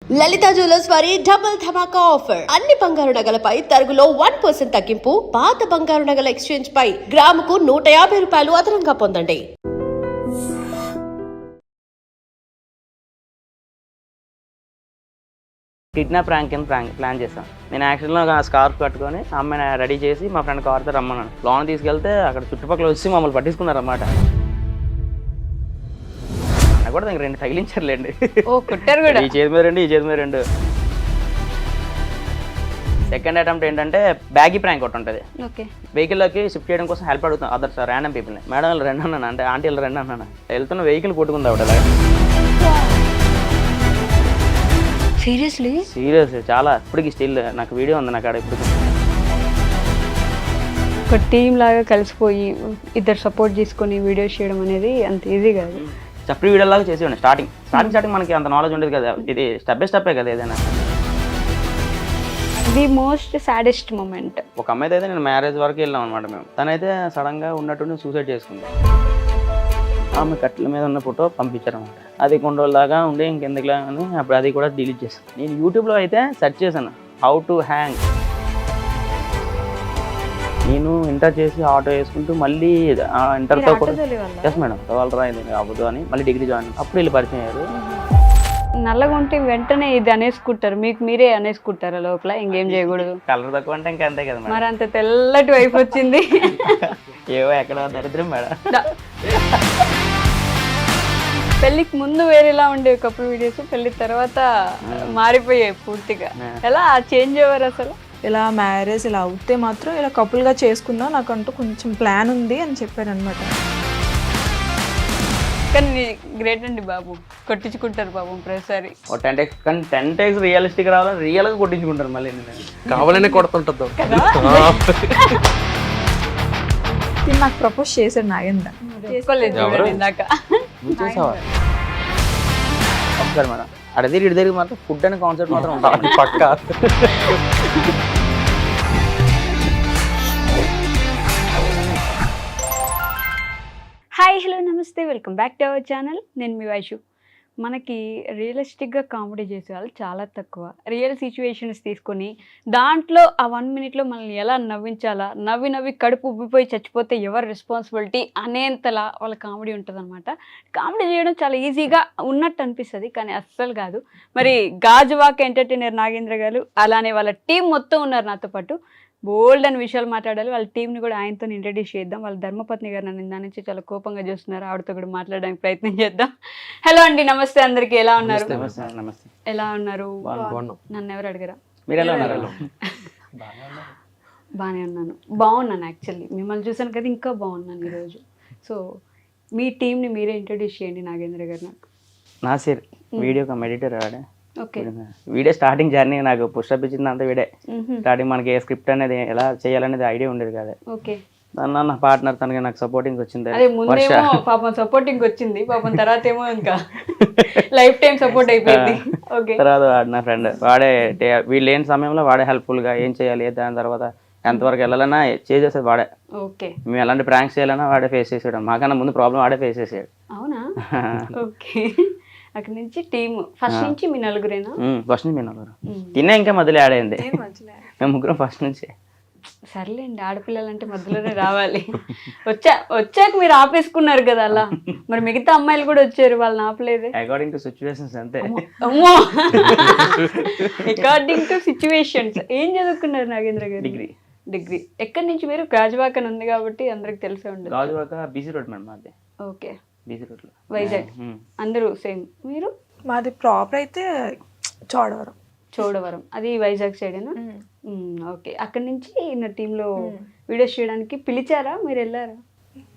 లలిత jewellers వారి double ధమాకా offer. అన్ని బంగారు నగలపై తరుగులో 1% తగ్గింపు. పాత బంగారు నగల ఎక్స్చేంజ్ పై గ్రాముకు 150 రూపాయలు అదనంగా పొందండి. కిడ్నాప్ ర్యాంక్ ప్లాన్ చేశాను. నేను యాక్చువల్గా స్కార్ఫ్ కట్టుకొని అమ్మాయిని రెడీ చేసి మా ఫ్రెండ్ కార్తో రమ్మన్నాను. లోన్ తీసుకెళ్తే అక్కడ చుట్టుపక్కల వచ్చి మమ్మల్ని పట్టించుకున్నారు అన్నమాట. నాకు కూడా దానికి 2 తగిలించారులేండి. ఈ చేతి మీద 2, ఈ చేతి మీద 2. సెకండ్ అటెంప్ట్ ఏంటంటే బ్యాగీ ప్రాంక్ ఒకటి ఉంటుంది. వెహికల్లోకి షిఫ్ట్ చేయడం కోసం హెల్ప్ అడుగుతాం అదర్స్ ర్యాండమ్ పీపుల్ని. మేడం వాళ్ళు రెండు అన్నాను, అంటే ఆంటీ వాళ్ళు రెండు అన్నాను. వెళ్తున్న వెహికల్ కొట్టుకుంది ఆవిడ. సీరియస్ చాలా. ఇప్పటికి స్టిల్ నాకు వీడియో ఉంది నాకు ఆడ. ఇప్పుడు ఒక టీమ్ లాగా కలిసిపోయి ఇద్దరు సపోర్ట్ చేసుకొని వీడియోస్ చేయడం అనేది అంత ఈజీ కాదు. చప్పటి వీడియో లాగా చేసేవాడిని. స్టార్టింగ్ మనకి అంత నాలెడ్జ్ ఉండేది కదా. ఇది స్టెప్ బై స్టెప్పే కదా ఏదైనా. The most saddest moment. ఒక అమ్మాయి అయితే నేను మ్యారేజ్ వరకు వెళ్ళాం అనమాట మేము. తనైతే సడన్గా ఉన్నట్టుండి సూసైడ్ చేసుకుంది. ఆమె కట్టెల మీద ఉన్న ఫోటో పంపించారనమాట. అది కొన్ని రోజుల దాకా ఉండి ఇంకెందుకులా అని అప్పుడు అది కూడా డిలీట్ చేశాను. నేను యూట్యూబ్లో అయితే సెర్చ్ చేశాను హౌ టు హ్యాంగ్. నేను ఇంటర్ చేసి ఆటో వేసుకుంటూ మళ్ళీ ఇంటర్తో కూడా ఎస్ మేడం వాళ్ళు రాయింది అవ్వదు అని మళ్ళీ డిగ్రీ జాయిన్. అప్పుడు వీళ్ళు పరిచయం అయ్యారు. నల్లగా ఉంటే వెంటనే ఇది అనేసుకుంటారు, మీకు మీరే అనేసుకుంటారు లోపల, ఇంకేం చేయకూడదు. కలర్ తక్కువ అంటే ఇంకా అంతే కదా మేడం. మరి అంత తెల్లటి వైపు వచ్చింది. ఏవో ఎక్కడ దరిద్రం మేడం. పెళ్ళికి ముందు వేరేలా ఉండేవి కపుల్ వీడియోస్, పెళ్లి తర్వాత మారిపోయాయి పూర్తిగా. ఎలా చేంజ్ అయ్యారు అసలు? ఇలా మ్యారేజ్ ఇలా అవుతే మాత్రం ఇలా కపుల్గా చేసుకుందాం, నాకంటూ కొంచెం ప్లాన్ ఉంది అని చెప్పారు అనమాట. కానీ గ్రేట్ అండి బాబు, కొట్టించుకుంటారు పాపం ప్రతిసారి. 10 టైమ్స్ రియలిస్టిక్ రావాలని రియల్గా కొట్టించుకుంటారు. మళ్ళీ కావాలనే కొడుతుంటుంది. నాకు ప్రపోజ్ చేశాడు నాగేంద్ర. ఇందాక ఒకసారి మేడం అడిది ఇటు దగ్గర మాత్రం ఫుడ్ అనే కాన్సెప్ట్ మాత్రం ఉంటుంది పక్క. హాయ్ హలో నమస్తే, welcome back to our channel. నేను మీ వైషు. మనకి రియలిస్టిక్గా కామెడీ చేసే వాళ్ళు చాలా తక్కువ. రియల్ సిచ్యువేషన్స్ తీసుకొని దాంట్లో ఆ 1 మినిట్లో మనల్ని ఎలా నవ్వించాలా, నవ్వి కడుపు ఉబ్బిపోయి చచ్చిపోతే ఎవరు రెస్పాన్సిబిలిటీ అనేంతలా వాళ్ళ కామెడీ ఉంటుంది అనమాట. కామెడీ చేయడం చాలా ఈజీగా ఉన్నట్టు అనిపిస్తుంది, కానీ అస్సలు కాదు. మరి గాజువాక ఎంటర్టైనర్ నాగేంద్ర గారు అలానే వాళ్ళ టీం మొత్తం ఉన్నారు నాతో పాటు. బోల్డ్ అని విషయాలు మాట్లాడాలి. వాళ్ళ టీంని కూడా ఆయనతో ఇంట్రడ్యూస్ చేద్దాం. వాళ్ళ ధర్మపత్ని గారు నన్ను దాని నుంచి చాలా కోపంగా చూస్తున్నారు, ఆవిడతో కూడా మాట్లాడడానికి ప్రయత్నం చేద్దాం. హలో అండి, నమస్తే అందరికి. ఎలా ఉన్నారు? నమస్తే. ఎలా ఉన్నారు? నన్ను ఎవరు అడిగారా? మీరు ఎలా ఉన్నారు? బాగానే ఉన్నాను, బాగున్నాను. యాక్చువల్లీ మిమ్మల్ని చూసాను కదా, ఇంకా బాగున్నాను ఈరోజు. సో మీ టీంని మీరే ఇంట్రడ్యూస్ చేయండి నాగేంద్ర గారు. నాకు నాసిర్ వీడియో ఎడిటర్ వాడే. ఓకే. వీడియో స్టార్టింగ్ జర్నీ నాకు పుషప్ ఇచ్చింది అంతా వీడే. స్టార్టింగ్ మనకి ఏ స్క్రిప్ట్ అనేది ఎలా చేయాలనేది ఐడియా ఉండేది కదా. ఓకే. నా పార్ట్నర్ తనకి నాకు సపోర్టింగ్ వచ్చింది. అదే ముందేమో పాపం సపోర్టింగ్ వచ్చింది, పాపం తర్వాత ఏమో ఇంకా లైఫ్ టైం సపోర్ట్ అయిపోయింది. ఓకే. తర్వాత వాడు నా ఫ్రెండ్, వాడే వీళ్ళు లేని సమయంలో వాడే హెల్ప్ఫుల్ గా ఏం చేయాలి, దాని తర్వాత ఎంతవరకు వెళ్ళాలన్నా చేసేది వాడే. ఓకే. మేము ఎలాంటి ప్రాంక్స్ చేయాలన్నా వాడే ఫేస్ చేసాడు. మాకన్నా ముందు ప్రాబ్లం వాడే ఫేస్ చేసాడు. అవునా? ఓకే. అక్కడ నుంచి టీమ్ ఫస్ట్ నుంచి మీ నలుగురేనా? ఫస్ట్ నుంచి మీ నలుగురు. తినే ఇంకా మధ్యలో యాడ్ అయింది. మేము ముగ్గురం ఫస్ట్ నుంచి. సర్లేండి, ఆడపిల్లలంటే మధ్యలోనే రావాలి. వచ్చాక మీరు ఆపేసుకున్నారు కదా అలా. మరి మిగతా అమ్మాయిలు కూడా వచ్చారు, వాళ్ళని ఆపలేదే? అకార్డింగ్ టు సిచ్యువేషన్స్ అంతే. అమ్మో, అకార్డింగ్ టు సిచ్యువేషన్స్. ఏం చదువుకున్నారు నాగేంద్ర గారు? డిగ్రీ. ఎక్కడి నుంచి మీరు? గాజువాక ఉంది కాబట్టి అందరికి తెలిసే ఉండదు. గాజువాక బీసీ రోడ్ మేడం మాది. ఓకే. బీసీ రోడ్ లో వైజాగ్. అందరూ సేమ్. మీరు? మాది ప్రాపర్ అయితే చోడవరం. అది వైజాగ్ సైడేనా? ఓకే. అక్కడి నుంచి నా టీంలో వీడియోస్ చేయడానికి పిలిచారా, మీరు వెళ్ళారా?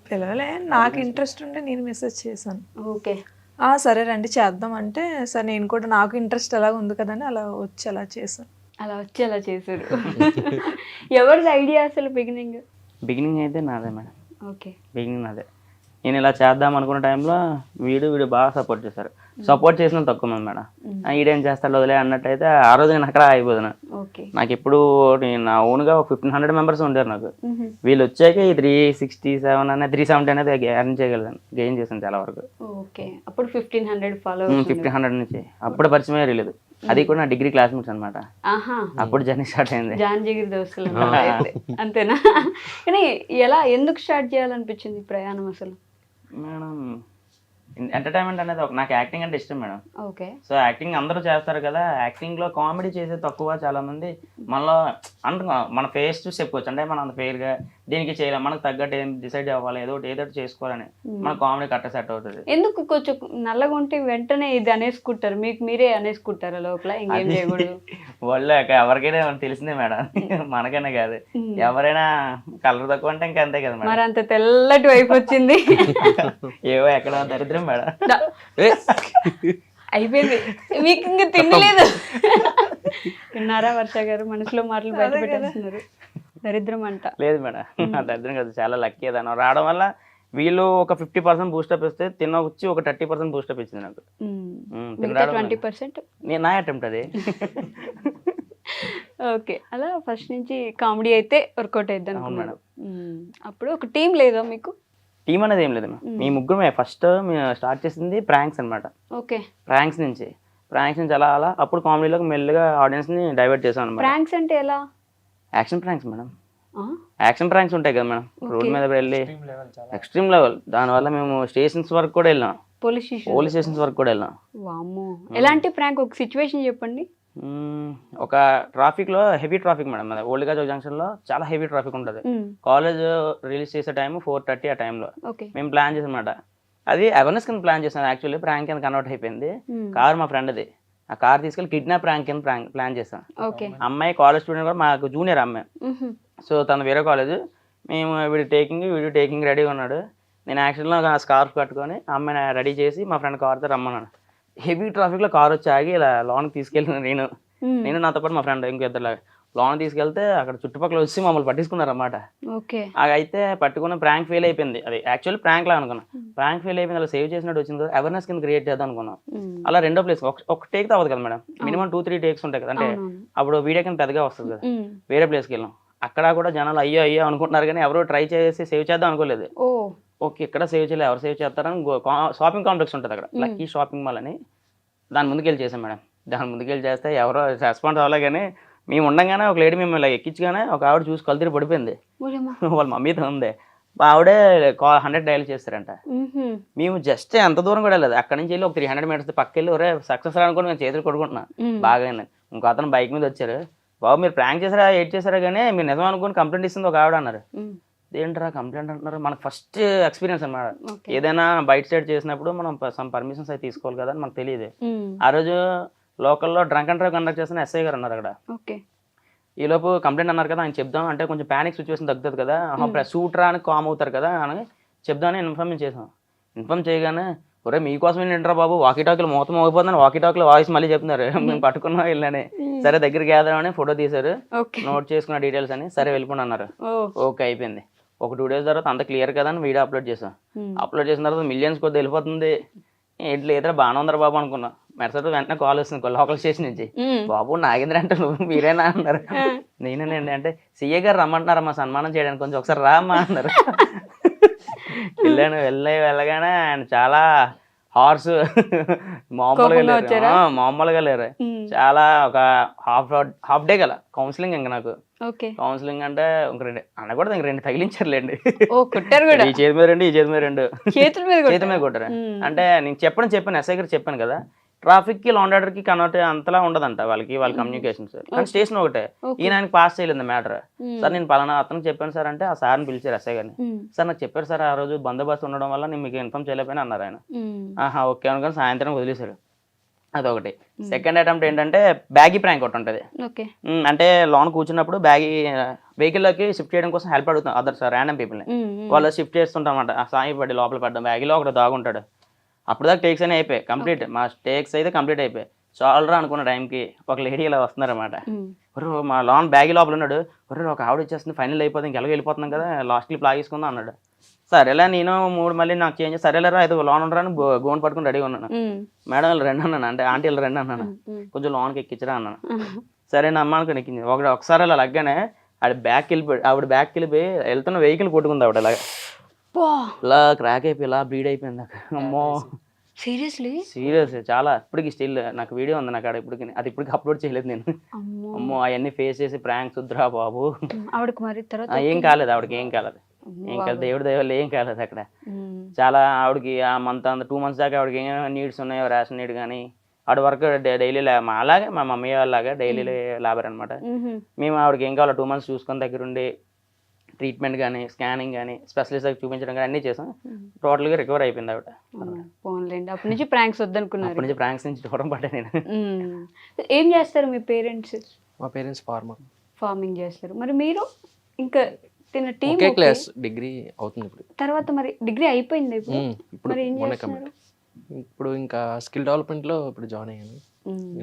పిల్లలే, నాకు ఇంట్రెస్ట్ ఉంటే నేను మెసేజ్ చేశాను. ఓకే. సరే రండి చేద్దాం అంటే, సరే నేను కూడా నాకు ఇంట్రెస్ట్ ఎలాగ ఉంది కదని అలా వచ్చి అలా చేశాను. అలా చేశారు. ఎవరిది ఐడియా అసలు బిగినింగ్ అయితే నాదే మేడం. ఓకే. బిగినింగ్ నాదే. నేను ఇలా చేద్దాం అనుకున్న టైంలో వీడు బాగా సపోర్ట్ చేశారు. సపోర్ట్ చేసిన తక్కువ మంది మేడం. ఈడేం చేస్తాడు వదిలే అన్నట్టయితే ఆ రోజు నేను అక్కడ అయిపోతున్నా. నాకు ఇప్పుడు నా ఓన్గా 1500 మెంబర్స్ ఉంటారు నాకు. వీళ్ళు వచ్చాక ఈ 367 అనేది 370 అనేది ఎర్న్ చేయగలను, గెయిన్ చేశాను చాలా వరకు. ఓకే. అప్పుడు 1500 1500 నుంచి అప్పుడు పరిచయం లేదు. అది కూడా నా డిగ్రీ క్లాస్మేట్స్ అనమాట. ఆహా, అప్పుడు జర్నీ స్టార్ట్ అయింది. జాన్ జిగిరి దోస్తులు అన్నమాట అయితే. అంతేనా? కానీ ఎందుకు స్టార్ట్ చేయాలనిపించింది ఈ ప్రయాణం అసలు? మేడం ఎంటర్టైన్మెంట్ అనేది నాకు యాక్టింగ్ అంటే ఇష్టం మేడం. ఓకే. సో యాక్టింగ్ అందరూ చేస్తారు కదా, యాక్టింగ్లో కామెడీ చేసే తక్కువ చాలా మంది. మనలో మన ఫేస్ చూసి చెప్పుకోవచ్చు, అంటే మనం అంత ఫెయిర్గా దీనికి చేయలేం, మనకు తగ్గట్టు ఏం డిసైడ్ అవ్వాలి, ఏదో చేసుకోవాలని మన కామెడీ కట్ట సెట్ అవుతుంది. ఎందుకు కొంచెం నల్లగా ఉంటే వెంటనే ఇది అనేసుకుంటారు, మీకు మీరే అనేసుకుంటారు లోపల, ఇంకేం చేయకూడదు? వాళ్ళు ఎవరికైనా తెలిసిందే మేడం, మనకైనా కాదు, ఎవరైనా కలర్ తక్కువ అంటే ఇంకా అంతే కదా మేడం. మరి అంత తెల్లటి వైపు వచ్చింది ఏవో ఎక్కడ దరిద్రం మేడం. అయిపోయింది, మీకు ఇంకా తినలేదు. విన్నారా వర్ష గారు, మనసులో మాటలు బయట పెట్టేస్తున్నారు. దరిద్రం అంట. లేదు మేడం, ఆ దరిద్రం కాదు, చాలా లక్కీ ఏదన్నా రావడం వల్ల. వీళ్ళు ఒక 50% బూస్టప్ ఇస్తే వచ్చి ఒక 30% బూస్టప్ ఇచ్చింది నాకు. 20% నేను నా అటెంప్ట్ అది. ఓకే, అలా ఫస్ట్ నుంచి కామెడీ అయితే వర్కౌట్ అయ్యిద్ది అనుకున్నాను. అప్పుడు ఒక టీం లేదా మీకు? టీం అనేది ఏం లేదు మీ ముగ్గురమే. ఫస్ట్ మేము స్టార్ట్ చేసింది ప్రాంక్స్ అనమాట. ఓకే. ప్రాంక్స్ నుంచి అలా అప్పుడు కామెడీలోకి మెల్లిగా ఆడియన్స్ని డైవర్ట్ చేసాం అనమాట. ప్రాంక్స్ అంటే ఎలా? Action pranks madam. Action pranks ఉంటాయి కదా మేడం, రోడ్ మీద వెళ్ళి ఎక్స్ట్రీమ్ లెవెల్. దానివల్ల మేము స్టేషన్స్ వరకు కూడా వెళ్ళాం, పోలీస్ స్టేషన్స్ వరకు కూడా వెళ్ళాం. వామ్మో, ఎలాంటి ప్రాంక్? ఒక సిచ్యువేషన్ చెప్పండి. ఒక ట్రాఫిక్ లో, హెవీ ట్రాఫిక్ మేడం, ఓల్డ్ గాజో జంక్షన్ లో చాలా హెవీ ట్రాఫిక్ ఉంటుంది. కాలేజ్ రిలీజ్ చేసే టైం 4:30 ఆ టైంలో మేము ప్లాన్ చేసాం అన్నమాట. అది అవేర్నెస్ కింద ప్లాన్ చేసాం, యాక్చువల్లీ ప్రాంక్ కింద కన్వర్ట్ అయిపోయింది. కార్ మా ఫ్రెండ్ది, ఆ కార్ తీసుకెళ్ళి కిడ్నాప్ ప్రాంక్ కింద ప్లాన్ చేసాం. అమ్మాయి కాలేజ్ స్టూడెంట్ కూడా, మాకు జూనియర్ అమ్మాయి. సో తను వేరే కాలేజ్, మేము వీడియో టేకింగ్ రెడీగా ఉన్నాడు. నేను యాక్చువల్గా స్కార్ఫ్ కట్టుకొని అమ్మాయిని రెడీ చేసి మా ఫ్రెండ్ కార్తో రమ్మన్నాను. హెవీ ట్రాఫిక్లో కార్ వచ్చి ఆగి ఇలా లోన్కి తీసుకెళ్ళిన నేను నాతో పాటు మా ఫ్రెండ్ ఇంకో ఇద్దరు లోన్ తీసుకెళ్తే అక్కడ చుట్టుపక్కల వచ్చి మమ్మల్ని పట్టించుకున్నారు అన్నమాట. అయితే పట్టుకున్న ప్రాంక్ ఫెయిల్ అయిపోయింది. అది యాక్చువల్లీ ప్రాంక్ లా అనుకున్నాం. ప్రాంక్ ఫెయిల్ అయిపోయింది, అలా సేవ్ చేసినట్టు వచ్చింది కదా, అవేర్నెస్ కింద క్రియేట్ చేద్దాం అనుకున్నాం. అలా రెండో ప్లేస్ ఒక టేక్ అవ్వదు కదా మేడం, మినిమం 2-3 టేక్స్ ఉంటాయి కదా, అంటే అప్పుడు వీడియో కింద పెద్దగా వస్తుంది కదా. వేరే ప్లేస్కి వెళ్ళాం, అక్కడ కూడా జనాలు అయ్యో అనుకుంటున్నారు కానీ ఎవరు ట్రై చేసి సేవ్ చేద్దాం అనుకోలేదు. ఓకే, ఇక్కడ సేవ్ చేయలేదు, ఎవరు సేవ్ చేస్తారని షాపింగ్ కాంప్లెక్స్ ఉంటుంది అక్కడ, లక్కీ షాపింగ్ మాల్ అని. దాని ముందుకెళ్ళి చేసాం మేడం. దాని ముందుకెళ్ళి చేస్తే ఎవరో రెస్పాన్స్ అవ్వలే, కానీ మేము ఉండగానే ఒక లేడీ మేము ఇలా ఎక్కించగానే ఒక ఆవిడ చూసి కలుతిరి పడిపోయింది. వాళ్ళ మమ్మీతో ఉంది, ఆవిడే 100 డైల్ చేస్తారంట. మేము జస్ట్ ఎంత దూరం కూడా వెళ్ళలేదు, అక్కడ నుంచి వెళ్ళి ఒక 300 మీటర్స్ పక్క వెళ్ళి ఒరే సక్సెస్ అనుకోని మేము చేతులు కొడుకుంటున్నాం. బాగా ఇంకో అతను బైక్ మీద వచ్చారు, బాబు మీరు ప్రాంక్ చేసారా ఎయిట్ చేశారా కానీ మీరు నిజం అనుకుని కంప్లైంట్ ఇస్తుంది ఒక ఆవిడ అన్నారు. ఏంట్రా కంప్లైంట్ అంటున్నారు? మనకు ఫస్ట్ ఎక్స్పీరియన్స్ అన్నమాట. ఏదైనా బయట సైడ్ చేసినప్పుడు మనం సమ్ పర్మిషన్స్ అయితే తీసుకోవాలి కదా అని మనకు తెలియదు. ఆ రోజు లోకల్లో డ్రంక్ అండ్ డ్రైవ్ కండక్ట్ చేస్తున్న ఎస్ఐ గారు అన్నారు అక్కడ. ఈలోపు కంప్లైంట్ అన్నారు కదా, ఆయన చెప్దాం అంటే కొంచెం ప్యానిక్ సిచ్యువేషన్ తగ్గుతుంది కదా, సూట్రా అని కామ్ అవుతారు కదా అని చెప్దామని ఇన్ఫర్మ్ చేసాం. ఇన్ఫర్మ్ చేయగానే ఒరే మీకోసం ఏంటరా బాబు, వాకీటాకులు మొత్తం మోగిపోతుందని వాకీటాకులు వాయిస్ మళ్ళీ చెప్తున్నారు. మేము పట్టుకున్నాం వెళ్ళని, సరే దగ్గరికి గ్యాదర్ ఫోటో తీశారు, నోట్ చేసుకున్న డీటెయిల్స్ అని, సరే వెళ్ళిపోండి అన్నారు. ఓకే అయిపోయింది. ఒక 2 days తర్వాత అంత క్లియర్ కదా అని వీడియో అప్లోడ్ చేసాం. అప్లోడ్ చేసిన తర్వాత మిలియన్స్ కొద్ది వెళ్ళిపోతుంది. ఏంటి ఏదైనా బాగానే ఉందరా బాబు అనుకున్నా. మెరసటి వెంటనే కాల్ వస్తుంది లోకల్ స్టేషన్ నుంచి, బాబు నాగేంద్ర అంటే నువ్వు మీరేనా అన్నారు. నేనేనండి అంటే సీఏ గారు రమ్మంటున్నారమ్మా సన్మానం చేయడానికి, కొంచెం ఒకసారి రామ్మా అన్నారు. వెళ్ళగానే ఆయన చాలా హార్స్, మామూలుగా లేరు. చాలా ఒక హాఫ్ డే గల కౌన్సిలింగ్. ఇంకా నాకు కౌన్సిలింగ్ అంటే ఇంక 2 అనకూడదు, ఇంక 2 తగిలించారులేండి. ఈ చేతి మీద 2, ఈ చేతి మీద 2, చేతి మీద కొట్టారు. అంటే నేను చెప్పాను ఎస్ఐ గారు చెప్పాను కదా, ట్రాఫిక్ కి లాండ్ ఆర్డర్ కి కన్వర్ట్ అంతలా ఉండదంట వాళ్ళ కమ్యూనికేషన్స్. కానీ స్టేషన్ ఒకటే, ఈయన ఆయనకి పాస్ చేయలేదు మ్యాటర్. సార్ నేను పలానా అతనికి చెప్పాను సార్ అంటే, ఆ సార్ని పిలిచారు ఎస్ఐ గారిని. సార్ నాకు చెప్పారు సార్ ఆ రోజు బందోబస్తు ఉండడం వల్ల నేను మీకు ఇన్ఫార్మ్ చేయలేకపోయినా అన్నారు ఆయన. ఆహా ఓకే అనుకుని సాయంత్రం వదిలేశారు. అదొకటి. సెకండ్ అటెంప్ట్ ఏంటంటే బ్యాగీ ప్రాంక్ ఒకటి ఉంటుంది. అంటే లోన్ కూర్చున్నప్పుడు వెహికల్లోకి షిఫ్ట్ చేయడం కోసం హెల్ప్ అడుగుతాం అదర్స్ ర్యాండమ్ పీపుల్ని. వాళ్ళు షిఫ్ట్ చేస్తుంటాం అన్నమాట, సాయి పడి లోపల పడ్డాం, బ్యాగీలో ఒకటి దాగుంటాడు. అప్పుడు దాకా టేక్స్ అనే అయిపోయాయి కంప్లీట్, మా టేక్స్ అయితే కంప్లీట్ అయిపోయాయి. చాలరా అనుకున్న టైంకి ఒక లేడీ ఇలా వస్తున్నారన్నమాట. మా లోన్ బ్యాగీ లోపల ఉన్నాడు. ఒక ఆవిడ వచ్చేస్తుంది, ఫైనల్ అయిపోతుంది, ఇంకెలాగో వెళ్ళిపోతున్నాం కదా, లాస్ట్ క్లిప్ లాగేసుకుందాం అన్నాడు. సరేలా నేను 3 మళ్ళీ నాకు చేంజ్ సరేలేరా అయితే లోన్ ఉండరా అని గోన్ పట్టుకుని రెడీగా ఉన్నాను. మేడం వీళ్ళు 2 అన్నాను, అంటే ఆంటీ వీళ్ళు 2 అన్నాను, కొంచెం లోన్కి ఎక్కించరా అన్నాను. సరే నా అమ్మ అనుకుని ఎక్కింది. ఒకసారి అలా లగ్గానే ఆవిడ బ్యాక్ వెళ్ళిపోయి వెళ్తున్న వెహికల్ కొట్టుకుంది ఆవిడ. ఇలా క్రాక్ అయిపోయి ఇలా బ్లీడ్ అయిపోయింది. అమ్మో సీరియస్లీ? సీరియస్ చాలా. ఇప్పటికి స్టిల్ నాకు వీడియో ఉంది నాకు ఇప్పటికి, అది ఇప్పటికి అప్లోడ్ చేయలేదు నేను. అమ్మో. అమ్మో అవన్నీ ఫేస్ చేసి ప్రాంక్స్ వద్దురా బాబు. ఆవిడకి మరి తర్వాత ఏం కాలేదు ఆవిడకి, ఏం కాలేదు, ఏం కాలేదు, దేవుడి దయవల్ల ఏం కాలేదు అక్కడ. చాలా ఆవిడకి ఆ మంత్ 2 months దాకా ఆవిడకి ఏమైనా నీడ్స్ ఉన్నాయో, రేషన్ నీడ్ కానీ ఆవిడ వర్క్ డైలీ అలాగే మా మమ్మీ వాళ్ళలాగా డైలీ లేబర్ అనమాట. మేము ఆవిడకి ఏం కావాలో 2 months చూసుకొని దగ్గరుండి ట్రీట్మెంట్ కానీ స్కానింగ్ కానీ స్పెషలిస్ట్ చూపించడం కానీ అన్నీ చేసాం. టోటల్గా రికవర్ అయిపోయింది ఆవిడ. పోన్లేండి, అప్పటి నుంచి ప్రాంక్స్ వద్దనుకున్నారు. అప్పటి నుంచి ప్రాంక్స్ నుంచి దూరం పడ్డా నేను. ఏం చేస్తారు మీ పేరెంట్స్? మా పేరెంట్స్ ఫార్మర్. ఫార్మింగ్ చేస్తారు. మరి మీరు ఇంకా తిన్న టీం ఒకే క్లాస్, డిగ్రీ అవుతుంది ఇప్పుడు. తర్వాత మరి డిగ్రీ అయిపోయింది ఇప్పుడు. ఇప్పుడు మరి ఏం మొన్న చేస్తున్నారు? ఇప్పుడు ఇంకా స్కిల్ డెవలప్మెంట్లో ఇప్పుడు జాయిన్ అయ్యాను.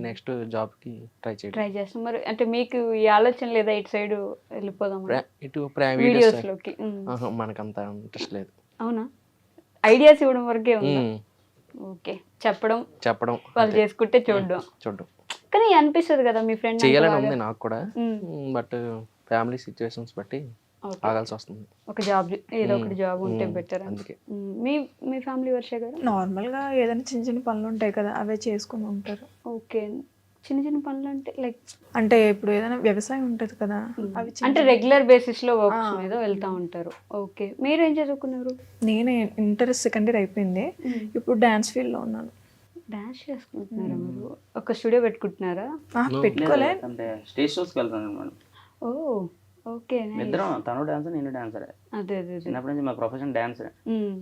నెక్స్ట్ జాబ్కి ట్రై చేస్తాం. మరి అంటే మీకు ఈ ఆలోచన లేదా ఇటు సైడ్ వెళ్ళిపోదాం ఇటు వీడియోస్ లోకి? మనకంత ఇంట్రెస్ట్ లేదు. అవునా? ఐడియాస్ ఇవ్వడం వరకే ఉంది. ఓకే, చెప్పడం వాళ్ళు చేసుకుంటే చూడడం. కానీ అనిపిస్తుంది కదా మీ ఫ్రెండ్ చేయాలని ఉంది నాకు కూడా, బట్ ఫ్యామిలీ సిచ్యువేషన్స్ బట్టి ఆగాల్సి వస్తుంది. ఒక జాబ్, ఏదో ఒకటి జాబ్ ఉంటే బెటర్. అందుకే మీ ఫ్యామిలీ వర్ష గారు నార్మల్గా ఏదైనా చిన్న చిన్న పనులు ఉంటాయి కదా, అవే చేసుకుని ఉంటారు. ఓకే, చిన్న చిన్న పనులు అంటే లైక్ అంటే ఇప్పుడు ఏదైనా వ్యవసాయం ఉంటుంది కదా, అవి అంటే రెగ్యులర్ బేసిస్ లో వర్క్స్ మీద వెళ్తా ఉంటారు. ఓకే, మీరు ఏం చదువుకున్నారు? నేనే ఇంటర్ సెకండ్ ఇయర్ అయిపోయింది, ఇప్పుడు డాన్స్ ఫీల్డ్ లో ఉన్నాను. డాన్స్ చేసుకుంటున్నారా మీరు? ఒక స్టూడియో పెట్టుకుంటున్నారా? పెట్టుకోలే, అంటే స్టేజ్ షోస్కి వెళ్తాను మేడం. ఓ ఓకే, ఇద్దరం, తను డాన్సర్ నేను డాన్సర్. అదే చిన్నప్పటి నుంచి మా ప్రొఫెషన్ డాన్సర్.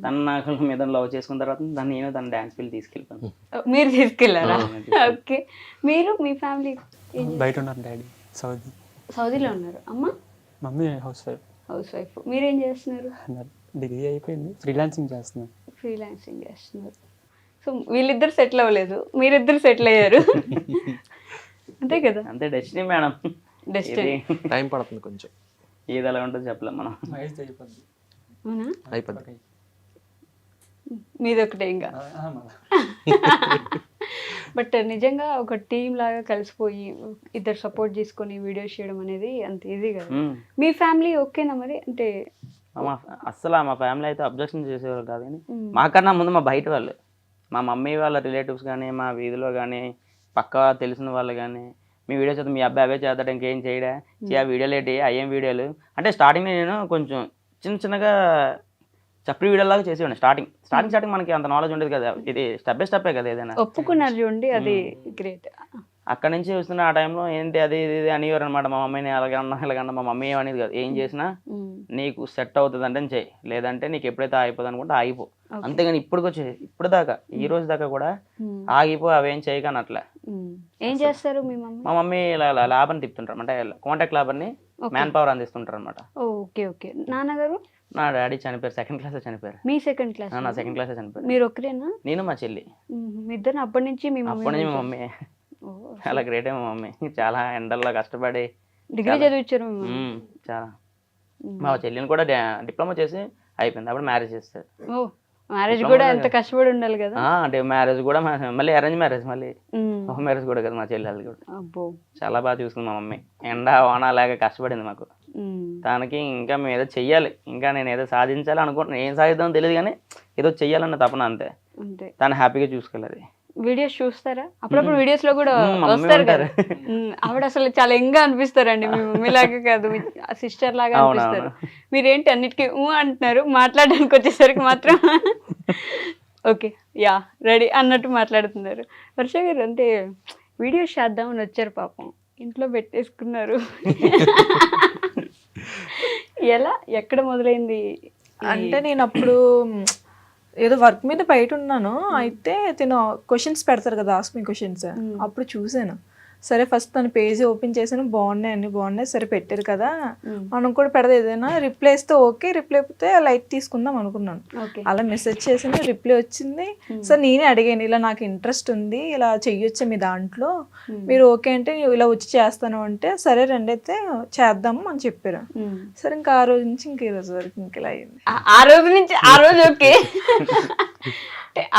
తను నాకు మీద లవ్ చేసుకున్న తర్వాత నేను తన డాన్స్ ఫీల్డ్ తీసుకెళ్ళిపోయాను. మీరు తీసుకెళ్లారా? ఓకే, మీరు మీ ఫ్యామిలీ బయట ఉన్నారు. డాడీ సౌదీలో ఉన్నారు, అమ్మ మమ్మీ హౌస్ వైఫ్. మీరేం చేస్తున్నారు? డిగ్రీ అయిపోయింది, ఫ్రీలాన్సింగ్ చేస్తున్నాను. ఫ్రీలాన్సింగ్ చేస్తున్నారు. సో వీళ్ళిద్దరు సెటిల్ అవ్వలేదు, మీరిద్దరు సెటిల్ అయ్యారు. అంతే కదా? అంతే, డెస్టినీ మేడం. డెస్టినీ. టైం పడుతుంది కొంచెం, ఏది ఎలా ఉంటుందో చెప్పలేం మనం. అవునా? అయిపోద్ది. మీదొకటే ఇంకా. బట్ నిజంగా ఒక టీం లాగా కలిసిపోయి ఇద్దరు సపోర్ట్ చేసుకొని వీడియోస్ చేయడం అనేది అంత ఈజీ కదా. మీ ఫ్యామిలీ ఓకేనా మరి? అంటే అస్సలు మా ఫ్యామిలీ అయితే అబ్జెక్షన్ చేసేవాళ్ళు కాదు, కానీ మాకన్నా ముందు మా బయట వాళ్ళు, మా మమ్మీ వాళ్ళ రిలేటివ్స్ కానీ, మా వీధిలో కానీ, పక్క తెలిసిన వాళ్ళు కానీ, మీ వీడియో చేద్దాం, మీ అబ్బాయి అవే చేద్దాం, ఇంకేం చేయడా, ఆ వీడియోలు ఏంటి, అయ్యేం వీడియోలు అంటే స్టార్టింగ్ నేను కొంచెం చిన్నగా చప్పరి వీడియోలాగా చేసేవాడిని. స్టార్టింగ్ మనకి అంత నాలెడ్జ్ ఉండేది కదా, ఇది స్టెప్ బై స్టెప్పే కదా ఏదైనా. ఒప్పుకున్నారు చూడండి, అది గ్రేట్. అక్కడ నుంచి వస్తున్న ఆ టైంలో ఏంటి అది ఇది అనేవారు అనమాట. మా మమ్మీని ఇలాగన్నా మా మమ్మీ ఏమనేది కాదు, ఏం చేసినా నీకు సెట్ అవుతుంది అంటే చెయ్యి, లేదంటే నీకు ఎప్పుడైతే ఆగిపోదు అనుకుంటే ఆగిపో. అంతేగాని ఇప్పుడు దాకా ఈ రోజు దాకా కూడా ఆగిపో అవేం చేయకని అట్లా. ఏం చేస్తారు మీ మమ్మీ? మా మమ్మీ ఇలా ల్యాబ్ని తిప్పుతుంటారు, అంటే కాంటాక్ట్ ల్యాబ్ని మ్యాన్ పవర్ అందిస్తుంటారు అనమాట. Okay okay. నాన్నగారు? నా డాడీ చనిపోయారు, 2nd class చనిపోయారు. మీ 2nd class? నా 2nd class చనిపోయారు. మీరు ఒక్కరేనా? నేను మా చెల్లి. మీ ఇద్దరు అప్పటి నుంచి? మీ మమ్మీ చాలా గ్రేట్. మా మమ్మీ చాలా ఎండల్లో కష్టపడి డిగ్రీ చదివించారు చాలా. మా చెల్లిని కూడా డిప్లొమా చేసి అయిపోయింది, అప్పుడు మ్యారేజ్ చేస్తారు. ఓ, మ్యారేజ్ కూడా ఎంత కష్టపడి ఉండాలి కదా. అంటే మ్యారేజ్ కూడా మళ్ళీ అరేంజ్ మ్యారేజ్, మళ్ళీ లవ్ మ్యారేజ్ కూడా కదా మా చెల్లెలు కూడా. చాలా బాగా చూసుకుంది మా మమ్మీ, ఎండ వాన లాగా కష్టపడింది మాకు. తనకి ఇంకా మేము ఏదో చెయ్యాలి, ఇంకా నేను ఏదో సాధించాలి అనుకుంటున్నాను. ఏం సాధిద్దామో తెలియదు కానీ ఏదో చెయ్యాలన్న తపన అంతే. తను హ్యాపీగా చూసుకోవాలి. వీడియోస్ చూస్తారా? అప్పుడప్పుడు వీడియోస్ లో కూడా వస్తారు కదా. ఆవిడ అసలు చాలా యంగ్ అనిపిస్తారండి, మీ మమ్మీ లాగా కాదు, సిస్టర్ లాగా అనిపిస్తారు. మీరేంటి అన్నిటికీ అంటున్నారు, మాట్లాడడానికి వచ్చేసరికి మాత్రం ఓకే యా రెడీ అన్నట్టు మాట్లాడుతున్నారు. వర్ష గారు అంటే వీడియోస్ చేద్దామని వచ్చారు, పాపం ఇంట్లో పెట్టేసుకున్నారు. ఎలా, ఎక్కడ మొదలైంది? అంటే నేను అప్పుడు ఏదో వర్క్ మీద బయట ఉన్నాను, అయితే తిను క్వశ్చన్స్ పెడతారు కదా, ఆస్క్ మీ క్వశ్చన్స్, అప్పుడు చూసాను. సరే ఫస్ట్ తన పేజీ ఓపెన్ చేసాను, బాగున్నాయి, సరే పెట్టారు కదా మనం కూడా పెడదా, ఏదైనా రిప్లై ఇస్తే ఓకే, రిప్లై అయిపోతే లైట్ తీసుకుందాం అనుకున్నాను. అలా మెసేజ్ చేసాను, రిప్లై వచ్చింది. సార్ నేనే అడిగాను, ఇలా నాకు ఇంట్రెస్ట్ ఉంది, ఇలా చెయ్యొచ్చా మీ దాంట్లో, మీరు ఓకే అంటే ఇలా వచ్చి చేస్తాను అంటే, సరే రండి అయితే చేద్దాము అని చెప్పారు. సరే ఇంకా ఆ రోజు నుంచి ఇంక ఈ రోజు వరకు ఇంక ఇలా అయింది. ఆ రోజు ఓకే.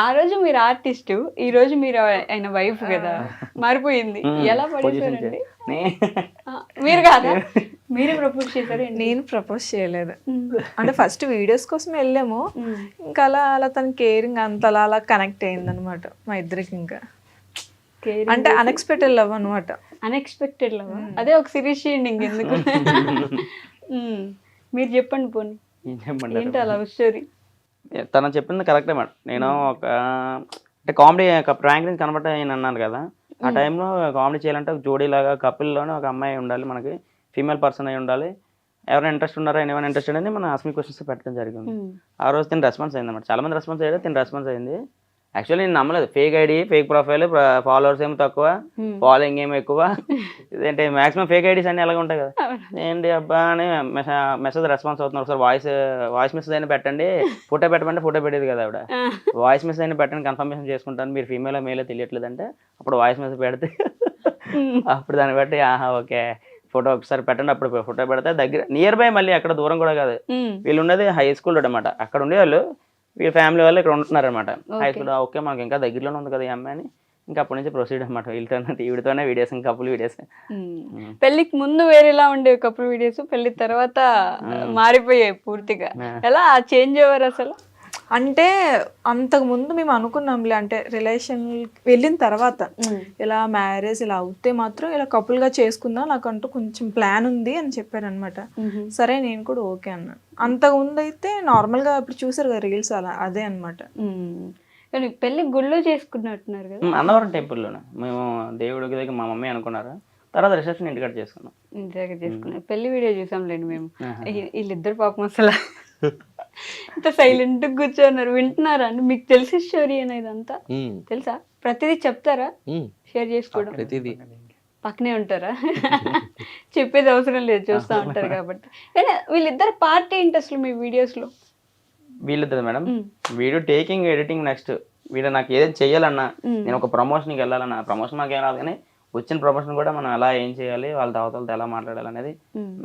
ఆ రోజు మీరు ఆర్టిస్ట్, ఈ రోజు మీరు ఆయన వైఫ్ కదా, మారిపోయింది. ఎలా పడిపోయారండి? మీరు కాదా? మీరే ప్రపోజ్ చేశారు నేను ప్రపోజ్ చేయలేదు. అంటే ఫస్ట్ వీడియోస్ కోసం వెళ్ళాము, ఇంకా అలా అలా తన కేరింగ్ అంతలా అలా కనెక్ట్ అయింది అనమాట మా ఇద్దరికి. ఇంకా అంటే అన్ఎక్స్పెక్టెడ్ లవ్ అనమాట. అన్ఎక్స్పెక్టెడ్ లవ్, అదే ఒక సిరీస్ చేయండి ఇంకెందుకు. మీరు చెప్పండి పోనీ, ఏం చెప్పమంటారు? ఏంటి ఆ లవ్ స్టోరీ? తను చెప్పింది కరెక్టే మేడం. నేను ఒక అంటే కామెడీ ఒక ప్రాంక్ నుంచి కనబడ్డా నేను అన్నాను కదా, ఆ టైంలో కామెడీ చేయాలంటే ఒక జోడీలాగా కపుల్లోనే ఒక అమ్మాయి ఉండాలి, మనకి ఫీమేల్ పర్సన్ అయి ఉండాలి. ఎవరైనా ఇంట్రెస్ట్ ఉన్నారా, ఏమైనా ఇంట్రెస్టెడ్ అని మన ఆస్మి క్వశ్చన్స్ పెట్టడం జరిగింది. ఆ రోజు తిని రెస్పాన్స్ అయింది అన్నమాట. చాలా మంది రెస్పాన్స్ అయ్యారు, తిని రెస్పాన్స్ అయింది. యాక్చువల్లీ నేను నమ్మలేదు. Fake ID, fake profile, followers ఏమో తక్కువ, ఫాలోయింగ్ ఏమో ఎక్కువ. ఇదేంటి మాక్సిమం ఫేక్ ఐడీస్ అన్నీ ఎలాగ ఉంటాయి కదా. ఏంటి అబ్బా అని మెసేజ్ రెస్పాన్స్ అవుతున్నారు. ఒకసారి వాయిస్ మెసేజ్ అయినా పెట్టండి, ఫోటో పెట్టమంటే ఫోటో పెట్టేది కదా ఆవిడ. వాయిస్ మెసేజ్ అయినా పెట్టండి, కన్ఫర్మేషన్ చేసుకుంటాను, మీరు ఫీమేల్ మేలే తెలియట్లేదు అంటే అప్పుడు వాయిస్ మెసేజ్ పెడితే అప్పుడు దాన్ని బట్టి ఆహా ఓకే ఫోటో ఒకసారి పెట్టండి, అప్పుడు ఫోటో పెడితే దగ్గర నియర్ బై, మళ్ళీ అక్కడ దూరం కూడా కాదు. వీళ్ళు ఉన్నది హై స్కూల్ అనమాట. అక్కడ ఉండేవాళ్ళు వీళ్ళ ఫ్యామిలీ వాళ్ళు ఇక్కడ ఉంటున్నారు అనమాట హై స్కూల్. ఓకే మనకి ఇంకా దగ్గరలోనే ఉంది కదా ఈ అమ్మాయి అని ఇంకా అప్పటి నుంచి ప్రొసీడ్ అనమాట. వీడితోనే వీడియోస్, ఇంకా కపుల్ వీడియోస్. పెళ్లికి ముందు వేరేలా ఉండేవి కపుల్ వీడియోస్, పెళ్లి తర్వాత మారిపోయాయి పూర్తిగా. ఎలా చేంజ్ అవ్వరు అసలు? అంటే అంతకు ముందు మేము అనుకున్నాంలే, అంటే రిలేషన్ వెళ్ళిన తర్వాత ఇలా మ్యారేజ్ ఇలా అవుతే మాత్రం ఇలా కపుల్ గా చేసుకుందాం, నాకంటూ కొంచెం ప్లాన్ ఉంది అని చెప్పారు అనమాట. సరే నేను కూడా ఓకే అన్నాను. అంతకు ముందు అయితే నార్మల్ గా ఇప్పుడు చూసారు కదా రీల్స్, అలా అదే అనమాట. కానీ పెళ్లి గుళ్ళో చేసుకున్నట్టున్నారు కదా? అన్నవరం టెంపుల్లోనే మేము దేవుడికి దగ్గర మా మమ్మీ అనుకున్నారు. తర్వాత రిసెప్షన్ ఇంటికాడ చేసుకున్నాం. ఇంటి చేసుకున్నారు. పెళ్లి వీడియో చూసాంలేండి మేము. వీళ్ళిద్దరు పాపం అసలు ఇంత సైలెంట్ కూర్చున్నారు. వింటున్నారా అండి? మీకు తెలిసే స్టోరీ అయినా ఇదంతా తెలుసా? ప్రతిదీ చెప్తారా? షేర్ చేసుకోవడం పక్కనే ఉంటారా? చెప్పేది అవసరం లేదు, చూస్తూ ఉంటారు కాబట్టి. కానీ వీళ్ళిద్దరు పార్ట్ ఏంటి అసలు మీ వీడియోస్ లో? వీళ్ళిద్దరు madam video taking, editing. Next video నాకు ఏదైనా చెయ్యాలన్నా, నేను ఒక ప్రమోషన్కి వెళ్ళాలన్నా, ప్రమోషన్ మాకు ఏం రాదు కానీ వచ్చిన ప్రమోషన్ కూడా మనం ఎలా ఏం చేయాలి, వాళ్ళ అవతలతో ఎలా మాట్లాడాలి అనేది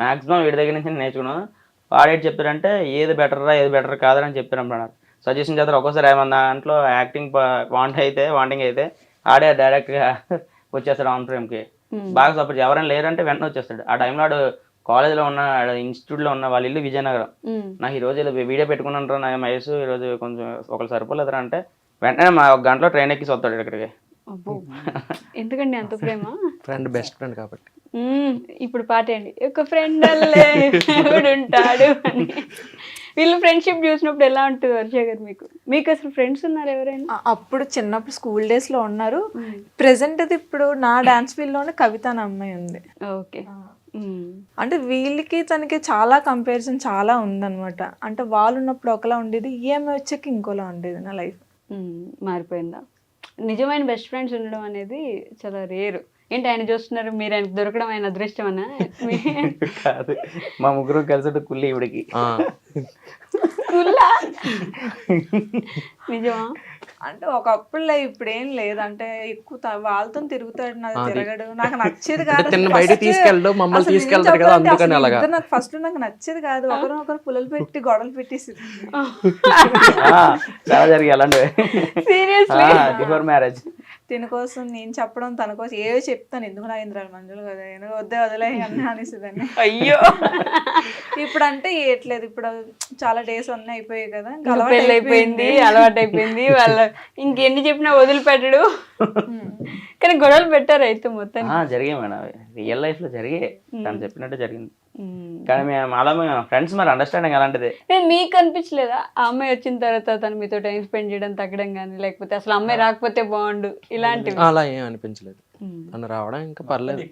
మాక్సిమం వీడి దగ్గర నుంచి నేను నేర్చుకున్నాను. వాడేటి చెప్తారంటే ఏది బెటర్రా ఏది బెటర్ కాదని చెప్తారు. సజెషన్ చేస్తారు. ఒక్కోసారి ఏమన్నా దాంట్లో యాక్టింగ్ వాంటింగ్ అయితే ఆడే డైరెక్ట్గా వచ్చేస్తాడు ఆన్ ఫ్రేమ్కి. బాగా సపోర్ట్. ఎవరైనా లేరంటే వెంటనే వచ్చేస్తాడు. ఆ టైంలో వాడు కాలేజ్లో ఉన్న, ఇన్స్టిట్యూట్లో ఉన్న, వాళ్ళ ఇల్లు విజయనగరం. నాకు ఈరోజు ఇలా వీడియో పెట్టుకున్నాను నా మహేష్, ఈరోజు కొంచెం ఒకరు సరిపోలేదురా అంటే వెంటనే మా ఒక గంటలో ట్రైన్ ఎక్కి వస్తాడు ఇక్కడికి. ఎందుకండి అంత ప్రేమ? ఫ్రెండ్, బెస్ట్ ఫ్రెండ్ కాబట్టి. ఇప్పుడు పాట ఏంటి, ఒక ఫ్రెండ్ ఉంటాడు అని. వీళ్ళు ఫ్రెండ్షిప్ చూసినప్పుడు ఎలా ఉంటుంది వర్ష గారు? మీకు అసలు ఫ్రెండ్స్ ఉన్నారు ఎవరైనా? అప్పుడు చిన్నప్పుడు స్కూల్ డేస్ లో ఉన్నారు. ప్రెసెంట్ అది ఇప్పుడు నా డాన్స్ ఫీల్డ్ లోనే కవిత అనే అమ్మాయి ఉంది. ఓకే. అంటే వీళ్ళకి తనకి చాలా కంపారిజన్ చాలా ఉందన్నమాట. అంటే వాళ్ళు ఉన్నప్పుడు ఒకలా ఉండేది, ఈ అమ్మాయి వచ్చాక ఇంకోలా ఉండేది నా లైఫ్. మారిపోయిందా? నిజమైన బెస్ట్ ఫ్రెండ్స్ ఉండడం అనేది చాలా రేరు. ఏంటి ఆయన చూస్తున్నారు, మీరు ఆయనకు దొరకడం ఆయన అదృష్టమనా? కాదు, మా ముగ్గురు కలిసి కుల్లి ఇవిడికి. నిజమా? అంటే ఒకప్పుడు ఇప్పుడు ఏం లేదు. అంటే ఎక్కువ వాళ్ళతో తిరుగుతాడు, నాకు తిరగడు, నాకు నచ్చేది కాదు. బయట తీసుకెళ్ళడు, మమ్మల్ని తీసుకెళ్తారు కదా, అందుకని అలాగా. నాకు ఫస్ట్ నాకు నచ్చేది కాదు. ఒకరు పుల్లలు పెట్టి గొడవలు పెట్టేసి చాలా జరిగాయి అలాంటివి. సీరియస్లీ? బిఫోర్ మ్యారేజ్ తిన కోసం నేను చెప్పడం, తన కోసం ఏవో చెప్తాను. ఎందుకు నా ఇంద్రాలు మంజులు కదా, ఎందుకు వద్దే వదిలే అన్నీ అనేసిదాన్ని. అయ్యో, ఇప్పుడు అంటే ఏట్లేదు. ఇప్పుడు చాలా డేస్ అన్నీ అయిపోయాయి కదా, పెళ్ళి అయిపోయింది, అలవాటు అయిపోయింది. వాళ్ళ ఇంకెన్ని చెప్పినా వదిలిపెట్టడు. కానీ గొడవలు పెట్టారు అయితే మొత్తం? జరిగాయి మేడం, రియల్ లైఫ్ లో జరిగాయి. తను చెప్పినట్టు జరిగింది. కానీ మేము అలా ఫ్రెండ్స్ మరి అండర్స్టాండింగ్ అలాంటిది. మీకు అనిపించలేదా ఆ అమ్మాయి వచ్చిన తర్వాత తను మీతో టైం స్పెండ్ చేయడం తగ్గడం కానీ, లేకపోతే అసలు అమ్మాయి రాకపోతే బాగుండు ఇలాంటివి? అలా ఏం అనిపించలేదు. తను రావడం ఇంకా పర్లేదు.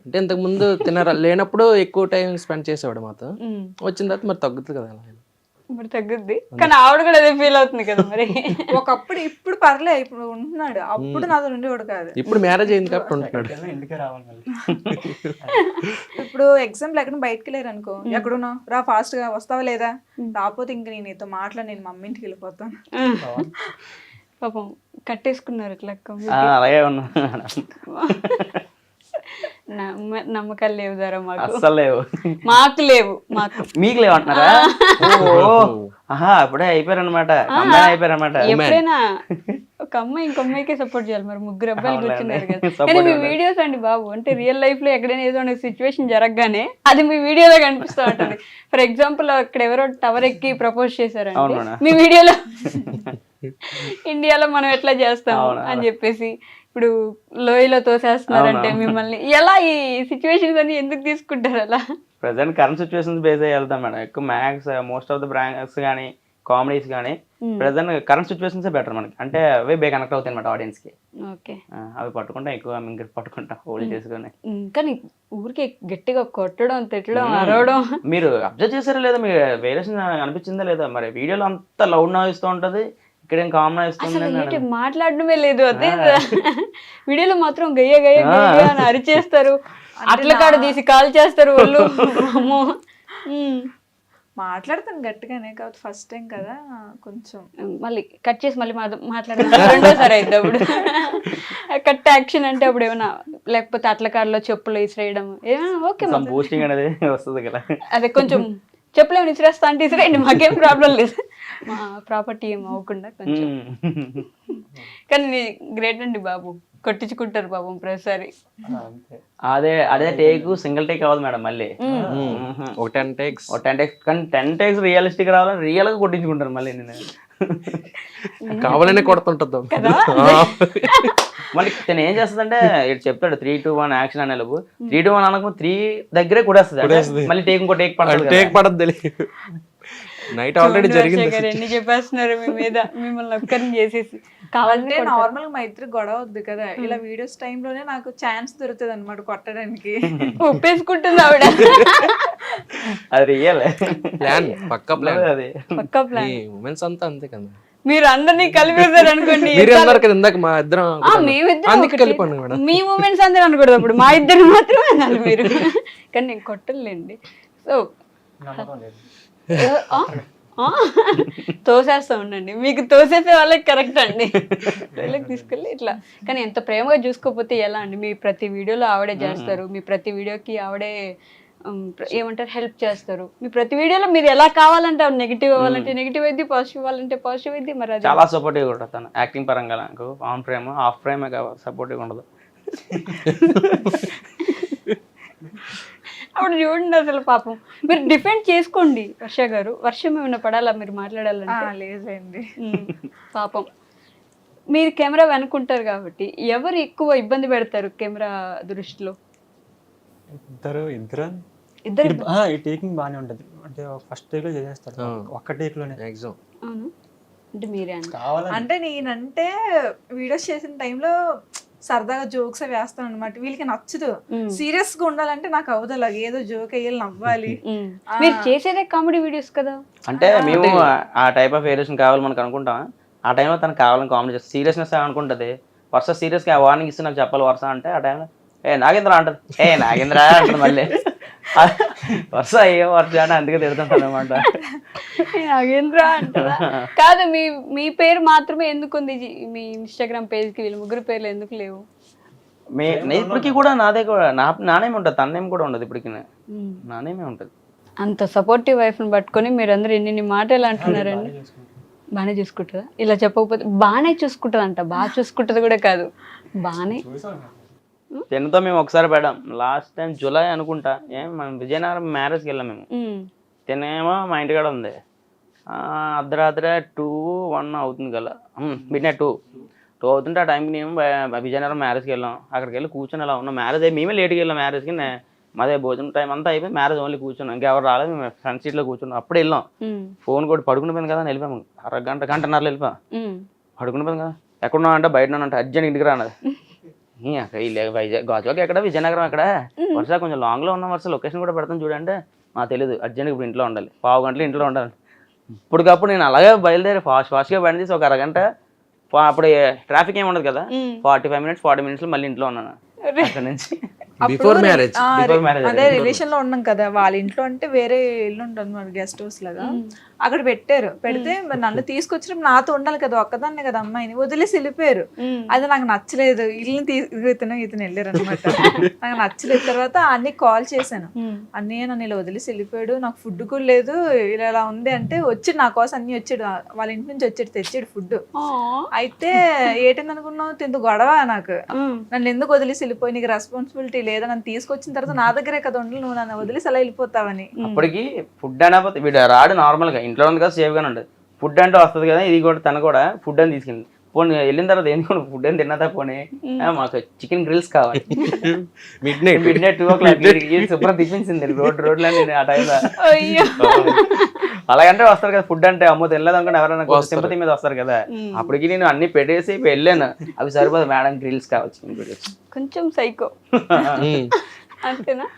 అంటే ఇంతకు ముందు లేనప్పుడు ఎక్కువ టైం స్పెండ్ చేసేవాడు మాతో. వచ్చిన తర్వాత మరి తగ్గుతుంది కదా. ఇప్పుడు తగ్గుద్ది, కానీ ఆవిడ కూడా అదే ఫీల్ అవుతుంది కదా మరి. ఒకప్పుడు ఇప్పుడు పర్లే, ఇప్పుడు ఉంటున్నాడు. అప్పుడు నాతో ఉండేవాడు కాదు. ఇప్పుడు మ్యారేజ్ అయింది కాబట్టి ఉంటున్నాడు. ఇప్పుడు ఎగ్జాంపుల్ ఎక్కడ బయటకు వెళ్ళారు అనుకో, ఎక్కడున్నావు రా, ఫాస్ట్ గా వస్తావా లేదా, రాకపోతే ఇంక నేను నీతో మాట్లాడి నేను మమ్మీ ఇంటికి వెళ్ళిపోతాను. పాపం కట్టేసుకున్నారు ఇట్లా. అలాగే ఉన్నా. నమ్మకాలు లేవు ధర మాకు, అస్సలు లేవు. మాకు లేవు. మీకు లేవు అంటున్నారా? అప్పుడే అయిపోయారనమాట, అయిపోయారనమాట. ఎప్పుడైనా ఒక అమ్మాయి ఇంకో అమ్మాయికే సపోర్ట్ చేయాలి, మరి ముగ్గురు అబ్బాయిలు కూర్చున్నారు కదా. Support కానీ మీ ఉండాలి. వీడియోస్ అండి బాబు, అంటే రియల్ లైఫ్ లో ఎక్కడైనా ఏదో సిచ్యువేషన్ జరగగానే అది మీ వీడియోలో కనిపిస్తూ ఉంటుంది. ఫర్ ఎగ్జాంపుల్ అక్కడ ఎవరో టవర్ ఎక్కి ప్రపోజ్ చేశారంటే అవును మేడం. మీ వీడియోలో ఇండియాలో మనం ఎట్లా చేస్తాము అని చెప్పేసి, ఇప్పుడు లోయలో తోసేస్తున్నారంటే మిమ్మల్ని ఎలా, ఈ సిచ్యువేషన్స్ అన్ని ఎందుకు తీసుకుంటారు అలా? ప్రజెంట్ కరెంట్ సిచ్యువేషన్స్ బేస్ అయ్యి వెళ్తాం మేడం. ఎక్కువ max most of the brands కానీ కామెడీస్ కానీ ప్రజెంట్ కరెంట్ సిచ్యువేషన్స్ బెటర్ మనకి, అంటే అవే బే కనెక్ట్ అవుతాయి అనమాట ఆడియన్స్ కి. ఓకే, అవి పట్టుకుంటాం ఎక్కువ, ఇంకా పట్టుకుంటాం హోల్డ్ చేసుకొని. కానీ ఊరికే గట్టిగా కొట్టడం, తిట్టడం, అరవడం. మీరు అబ్జర్వ్ చేశారా లేదా, మీరు వేరియేషన్ అనిపించిందా లేదా? మరి వీడియోలో అంతా లౌడ్ నాయిస్ తో ఉంటది, ఇక్కడ ఏం కామన్ నాయిస్ అసలు ఏంటి మాట్లాడడమే లేదు, అదే వీడియోలో మాత్రం గయ్య గయ్య గయ్య అని అరిచేస్తారు, అట్ల కాడ తీసి కాల్ చేస్తారు వాళ్ళు. అమ్మో. మాట్లాడతాను గట్టిగానే, కాబట్టి ఫస్ట్ టైం కదా కొంచెం. మళ్ళీ కట్ చేసి మళ్ళీ మాట్లాడడం రెండోసారి అయితే అప్పుడు కట్ యాక్షన్ అంటే అప్పుడు ఏమైనా, లేకపోతే అట్ల కాడలో చెప్పులు విసిరేయడం ఏమైనా ఓకే, బూస్టింగ్ అనేది వస్తుంది కదా. అదే కొంచెం చెప్పులు ఏమైనా విసిరేస్తా అంటే విసిరేయండి, మాకేం ప్రాబ్లం లేదు, మా ప్రాపర్టీ ఏం అవ్వకుండా కొంచెం. కానీ గ్రేట్ అండి బాబు, కొట్టించుకుంటారు పాపం ప్రతిసారి. అదే అదే టేక్ సింగిల్ టేక్ అవ్వదు మేడం, మళ్ళీ ఒక 10 takes. 10 takes, కానీ 10 takes రియలిస్టిక్ రావాలని రియల్ గా కొట్టించుకుంటారు మళ్ళీ. నేను కావాలనే కొడుతుంటది మళ్ళీ తను ఏం చేస్తుందంటే ఇటు చెప్తాడు 3, 2, 1 యాక్షన్ అనే లోపు 3, 2, 1 అనకు 3 దగ్గరే కొడేస్తుంది, మళ్ళీ టేక్ ఇంకో టేక్ పడుతుంది. టేక్ పడద్దు తెలియదు, నైట్ ఆల్రెడీ జరిగింది. ఎన్ని చెప్పేస్తున్నారు మీ మీద, మిమ్మల్ని ఒక్కరిని చేసేసి కావాలంటే అంటే నార్మల్ గా మా ఇద్దరు గొడవ వద్దు కదా, ఇలా వీడియోస్ టైంలోనే నాకు ఛాన్స్ దొరుకుతుంది అనమాట కొట్టడానికి. ఒప్పేసుకుంటుంది ఆవిడ. అది రియల్ ప్లాన్, పక్కా ప్లాన్. అది పక్కా ప్లాన్. ఉమెన్స్ అంతా అంతే కదా, మీరు అందరినీ కలిపేశారు అనుకోండి. మీరు అన్నారు కదా ఇందాక మా ఇద్దరం, అందుకే కలిపాను మేడం. మీ మూమెంట్స్ అందరూ అనకూడదు, అప్పుడు మా ఇద్దరు మాత్రమే అన్నారు మీరు. కానీ నేను కొట్టలేండి. సో తోసేస్తా ఉండండి, మీకు తోసేసే వాళ్ళకి కరెక్ట్ అండి, వీళ్ళకి తీసుకెళ్ళి ఇట్లా. కానీ ఎంత ప్రేమగా చూసుకోకపోతే ఎలా అండి? మీ ప్రతి వీడియోలో ఆవిడే చేస్తారు, మీ ప్రతి వీడియోకి ఆవిడే ఏమంటారు హెల్ప్ చేస్తారు, మీ ప్రతి వీడియోలో మీరు ఎలా కావాలంటే నెగిటివ్ అవ్వాలంటే నెగిటివ్ అయింది, పాజిటివ్ అవ్వాలంటే పాజిటివ్ అయింది. మరి అది చాలా సపోర్టివ్ ఉంటుంది తను యాక్టింగ్ పరంగా. నాకు ఆన్ ఫ్రేమ్ ఆఫ్ ఫ్రేమే కావాలి, సపోర్టివ్ ఉండదు. అప్పుడు చూడండి అసలు పాపం, మీరు డిఫెండ్ చేసుకోండి వర్ష గారు. వర్షం ఏమైనా పడాలా మీరు మాట్లాడాలంటే? లేదండి. పాపం మీరు కెమెరా వెనుకుంటారు కాబట్టి ఎవరు ఎక్కువ ఇబ్బంది పెడతారు కెమెరా దృష్టిలో? ఇద్దరు ఇద్దరు ఈ టేకింగ్ బాగానే ఉంటుంది, అంటే ఫస్ట్ టేక్ లో చేసేస్తారు, ఒక్క టేక్ లోనే ఎగ్జామ్. అవును, అంటే మీరే కావాలని. అంటే నేనంటే వీడియోస్ చేసిన టైంలో సరదాగా జోక్స్ అవి వేస్తాను అనమాట, వీళ్ళకి నచ్చదు. సీరియస్ గా ఉండాలంటే నాకు అవదు, అలాగే ఏదో జోక్ అయ్యాలి, నవ్వాలి. మీరు చేసేదే కామెడీ వీడియోస్ కదా. అంటే మేము ఆ టైప్ ఆఫ్ వేరియేషన్ కావాలి మనకు అనుకుంటాం, ఆ టైంలో తనకు కావాలని కామెడీ చేస్తుంది. సీరియస్నెస్ అనుకుంటుంది, వర్ష సీరియస్గా వార్నింగ్ ఇస్తే నాకు చెప్పాలి వర్ష అంటే, ఆ టైంలో నాగేంద్ర అంటది, నాగేంద్ర అంటది మళ్ళీ. వర్ష అయ్యో వర్ష అని అందుకే తిడుతుంటాను అనమాట. నాగేంద్ర అంటారా? కాదు, మీ పేరు మాత్రమే ఎందుకు ఉంది మీ ఇన్స్టాగ్రామ్ పేజ్ కి, వీళ్ళ ముగ్గురు పేర్లు ఎందుకు లేవు? ఇప్పటికీ కూడా నాదే కూడా నానేమి ఉంటుంది, తన్నేమి కూడా ఉండదు, ఇప్పటికి నానేమే ఉంటుంది. అంత సపోర్టివ్ వైఫ్ ని పట్టుకొని మీరందరూ ఎన్ని మాటలు అంటున్నారండి. బాగానే చూసుకుంటుందా? ఇలా చెప్పకపోతే బాగానే చూసుకుంటుంది అంట, బాగా చూసుకుంటుంది కూడా కాదు, బాగానే. తినతో మేము ఒకసారి పెట్టాం, లాస్ట్ టైం జూలై అనుకుంటా, మనం విజయనగరం మ్యారేజ్కి వెళ్ళాం మేము. తినేమో మా ఇంటికాడ ఉంది, అర్ధరాత్రి 2-1 అవుతుంది కదా, మిడ్నైట్ 2 అవుతుంటే ఆ టైంకి మేము విజయనగరం మ్యారేజ్కి వెళ్ళాం. అక్కడికి వెళ్ళి కూర్చొని అలా ఉన్నాం. మ్యారేజ్ అయ్యి మేమే లేట్కి వెళ్ళాం మ్యారేజ్కి, మాదే భోజనం టైం అంతా అయిపోయి మ్యారేజ్ ఓన్లీ కూర్చున్నాం, ఇంకెవరు రాలేదు, మేము ఫ్రంట్ సీట్లో కూర్చున్నాం. అప్పుడు వెళ్ళాం, ఫోన్ కూడా పడుకుని పోయింది కదా అని వెళ్ళిపోయాము, గంటన్నరలో వెళ్ళిపోయాం. పడుకుని పోయింది కదా, ఎక్కడున్నా అంటే బయట అంటే అర్జెంట్ ఇంటికి రానది. వైజాగ్ గాజువాక ఎక్కడ, విజయనగరం ఎక్కడ, వర్ష కొంచెం లాంగ్లో ఉన్న వర్ష లొకేషన్ కూడా పెడతాను చూడంటే, మాకు తెలియదు అర్జెంట్ ఇప్పుడు ఇంట్లో ఉండాలి, 15 గంటలు ఇంట్లో ఉండాలి. ఇప్పటికప్పుడు నేను అలాగే బయలుదేరి ఫాస్ట్గా బండి తీసి ఒక అరగంట, అప్పుడు ట్రాఫిక్ ఏమి ఉండదు కదా, 45 minutes 40 minutes మళ్ళీ ఇంట్లో ఉన్నాను. అక్కడ నుంచి బిఫోర్ మ్యారేజ్ Before marriage. అదే రిలేషన్ లో ఉన్నాం కదా, వాళ్ళ ఇంట్లో అంటే వేరే ఇల్లు ఉంటుంది మరి గెస్ట్ హౌస్ లాగా, అక్కడ పెట్టారు. పెడితే మరి నన్ను తీసుకొచ్చినప్పుడు నాతో ఉండాలి కదా, ఒక్కదాన్నే కదా అమ్మాయిని వదిలేసి వెళ్ళిపోయారు. అది నాకు నచ్చలేదు. ఇల్లుని ఇతను వెళ్ళారు అనమాట. నాకు నచ్చలేదు. తర్వాత అన్ని కాల్ చేశాను, అన్నయ్య నన్ను ఇలా వదిలేసి వెళ్ళిపోయాడు, నాకు ఫుడ్ కూడా లేదు, ఇలా ఉంది అంటే వచ్చాడు నా కోసం, అన్ని వచ్చాడు, వాళ్ళ ఇంటి నుంచి వచ్చాడు, తెచ్చాడు ఫుడ్. అయితే ఏంటని అనుకున్నావు, తిందు గొడవ నాకు, నన్ను ఎందుకు వదిలేసి వెళ్ళిపోయి, నీకు రెస్పాన్సిబిలిటీ లేదా, నన్ను తీసుకొచ్చిన తర్వాత నా దగ్గరే కదా ఉండాలి, నువ్వు నన్ను వదిలేసి అలా వెళ్ళిపోతావని. అప్పటికి ఫుడ్ అనకపోతే వీడు రాడు, నార్మల్ గా ఇంట్లో ఉంది కదా, సేఫ్ గానే ఉంటుంది. ఫుడ్ అంటే వస్తుంది కదా, ఇది కూడా తను కూడా ఫుడ్ అని తీసుకెళ్ళి పోనీ వెళ్ళిన తర్వాత ఏంటి ఫుడ్ అని తిన్నదా, పోనీ మాకు చికెన్ గ్రిల్స్ కావాలి, మిడ్ నైట్ 2 o'clock శుభ్రం తిప్పించింది రోడ్లో నేను ఆ టైంలో. అలాగంటే వస్తారు కదా ఫుడ్ అంటే, అమ్మో తినలేదు అనుకుంటే ఎవరైనా సింపతి మీద వస్తారు కదా. అప్పటికి నేను అన్ని పెట్టేసి వెళ్ళాను, అవి సరిపోదు మేడం, గ్రిల్స్ కావాలి, చికెన్ గ్రిల్స్. కొంచెం సైకో అంతేనా?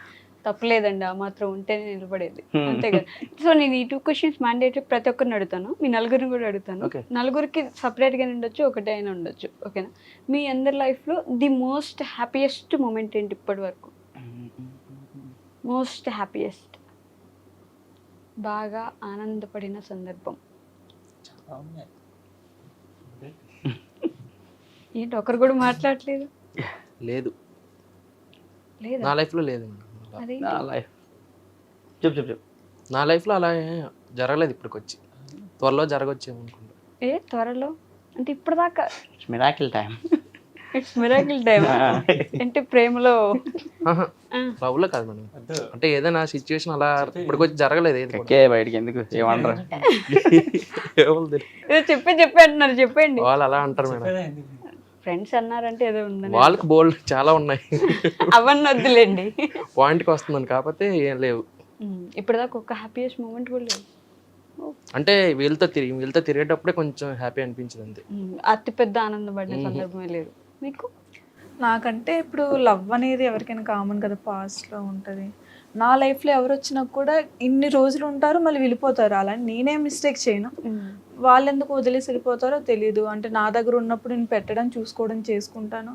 తప్పలేదండి, ఆ మాత్రం ఉంటేనే నిలబడేది, అంతే కదా. సో నేను ఈ 2 questions మ్యాండేటరీ ప్రతి ఒక్కరిని అడుగుతాను, మీ నలుగురిని కూడా అడుగుతాను. నలుగురికి సపరేట్గా ఉండొచ్చు, ఒకటే అయినా ఉండొచ్చు, ఓకేనా? మీ అందరి లైఫ్లో ది మోస్ట్ హ్యాపీయెస్ట్ మూమెంట్ ఏంటి ఇప్పటి వరకు? మోస్ట్ హ్యాపీయెస్ట్, బాగా ఆనందపడిన సందర్భం ఏంటి? ఒకరు కూడా మాట్లాడలేదు? లేదు, లేదా నా లైఫ్లో లేదు. అదే నా లైఫ్ చెప్పు నా లైఫ్లో అలా జరగలేదు ఇప్పటికొచ్చి, త్వరలో జరగచ్చేమో అనుకుంటా. త్వరలో అంటే ఇప్పటిదాకా miracle time. It's miracle time అంటే ప్రేమలో లవ్లో కాదు మేడం, అంటే ఏదైనా సిచ్యువేషన్ అలా ఇప్పటికొచ్చి జరగలేదు. ఓకే, బయటికి ఎందుకు ఏమంటారు, ఏదో చెప్పి అంటున్నారు, చెప్పండి. వాళ్ళు అలా అంటారు మేడం, ఫ్రెండ్స్ అన్నారంటే ఏదో ఉందని. వాళ్ళకి బోల్డ్ చాలా ఉన్నాయి, అవన్నీ వద్దులేండి. పాయింట్కి వస్తుందని కాకపోతే ఏం లేవు. ఇప్పటిదాకా ఒక హ్యాపీయెస్ట్ మూమెంట్ కూడా లేదు. అంటే వీళ్ళతో తిరిగేటప్పుడే కొంచెం హ్యాపీ అనిపించింది అంతే. అతి పెద్ద ఆనందపడిన సందర్భమే లేదు మీకు? నాకంటే ఇప్పుడు లవ్ అనేది ఎవరికైనా కామన్ కదా, పాస్ట్లో ఉంటుంది. నా లైఫ్లో ఎవరు వచ్చినా కూడా ఇన్ని రోజులు ఉంటారు, మళ్ళీ వెళ్ళిపోతారు. అలా నేనే మిస్టేక్ చేయను, వాళ్ళు ఎందుకు వదిలేసి వెళ్ళిపోతారో తెలియదు. అంటే నా దగ్గర ఉన్నప్పుడు నేను పెట్టడం, చూసుకోవడం చేసుకుంటాను.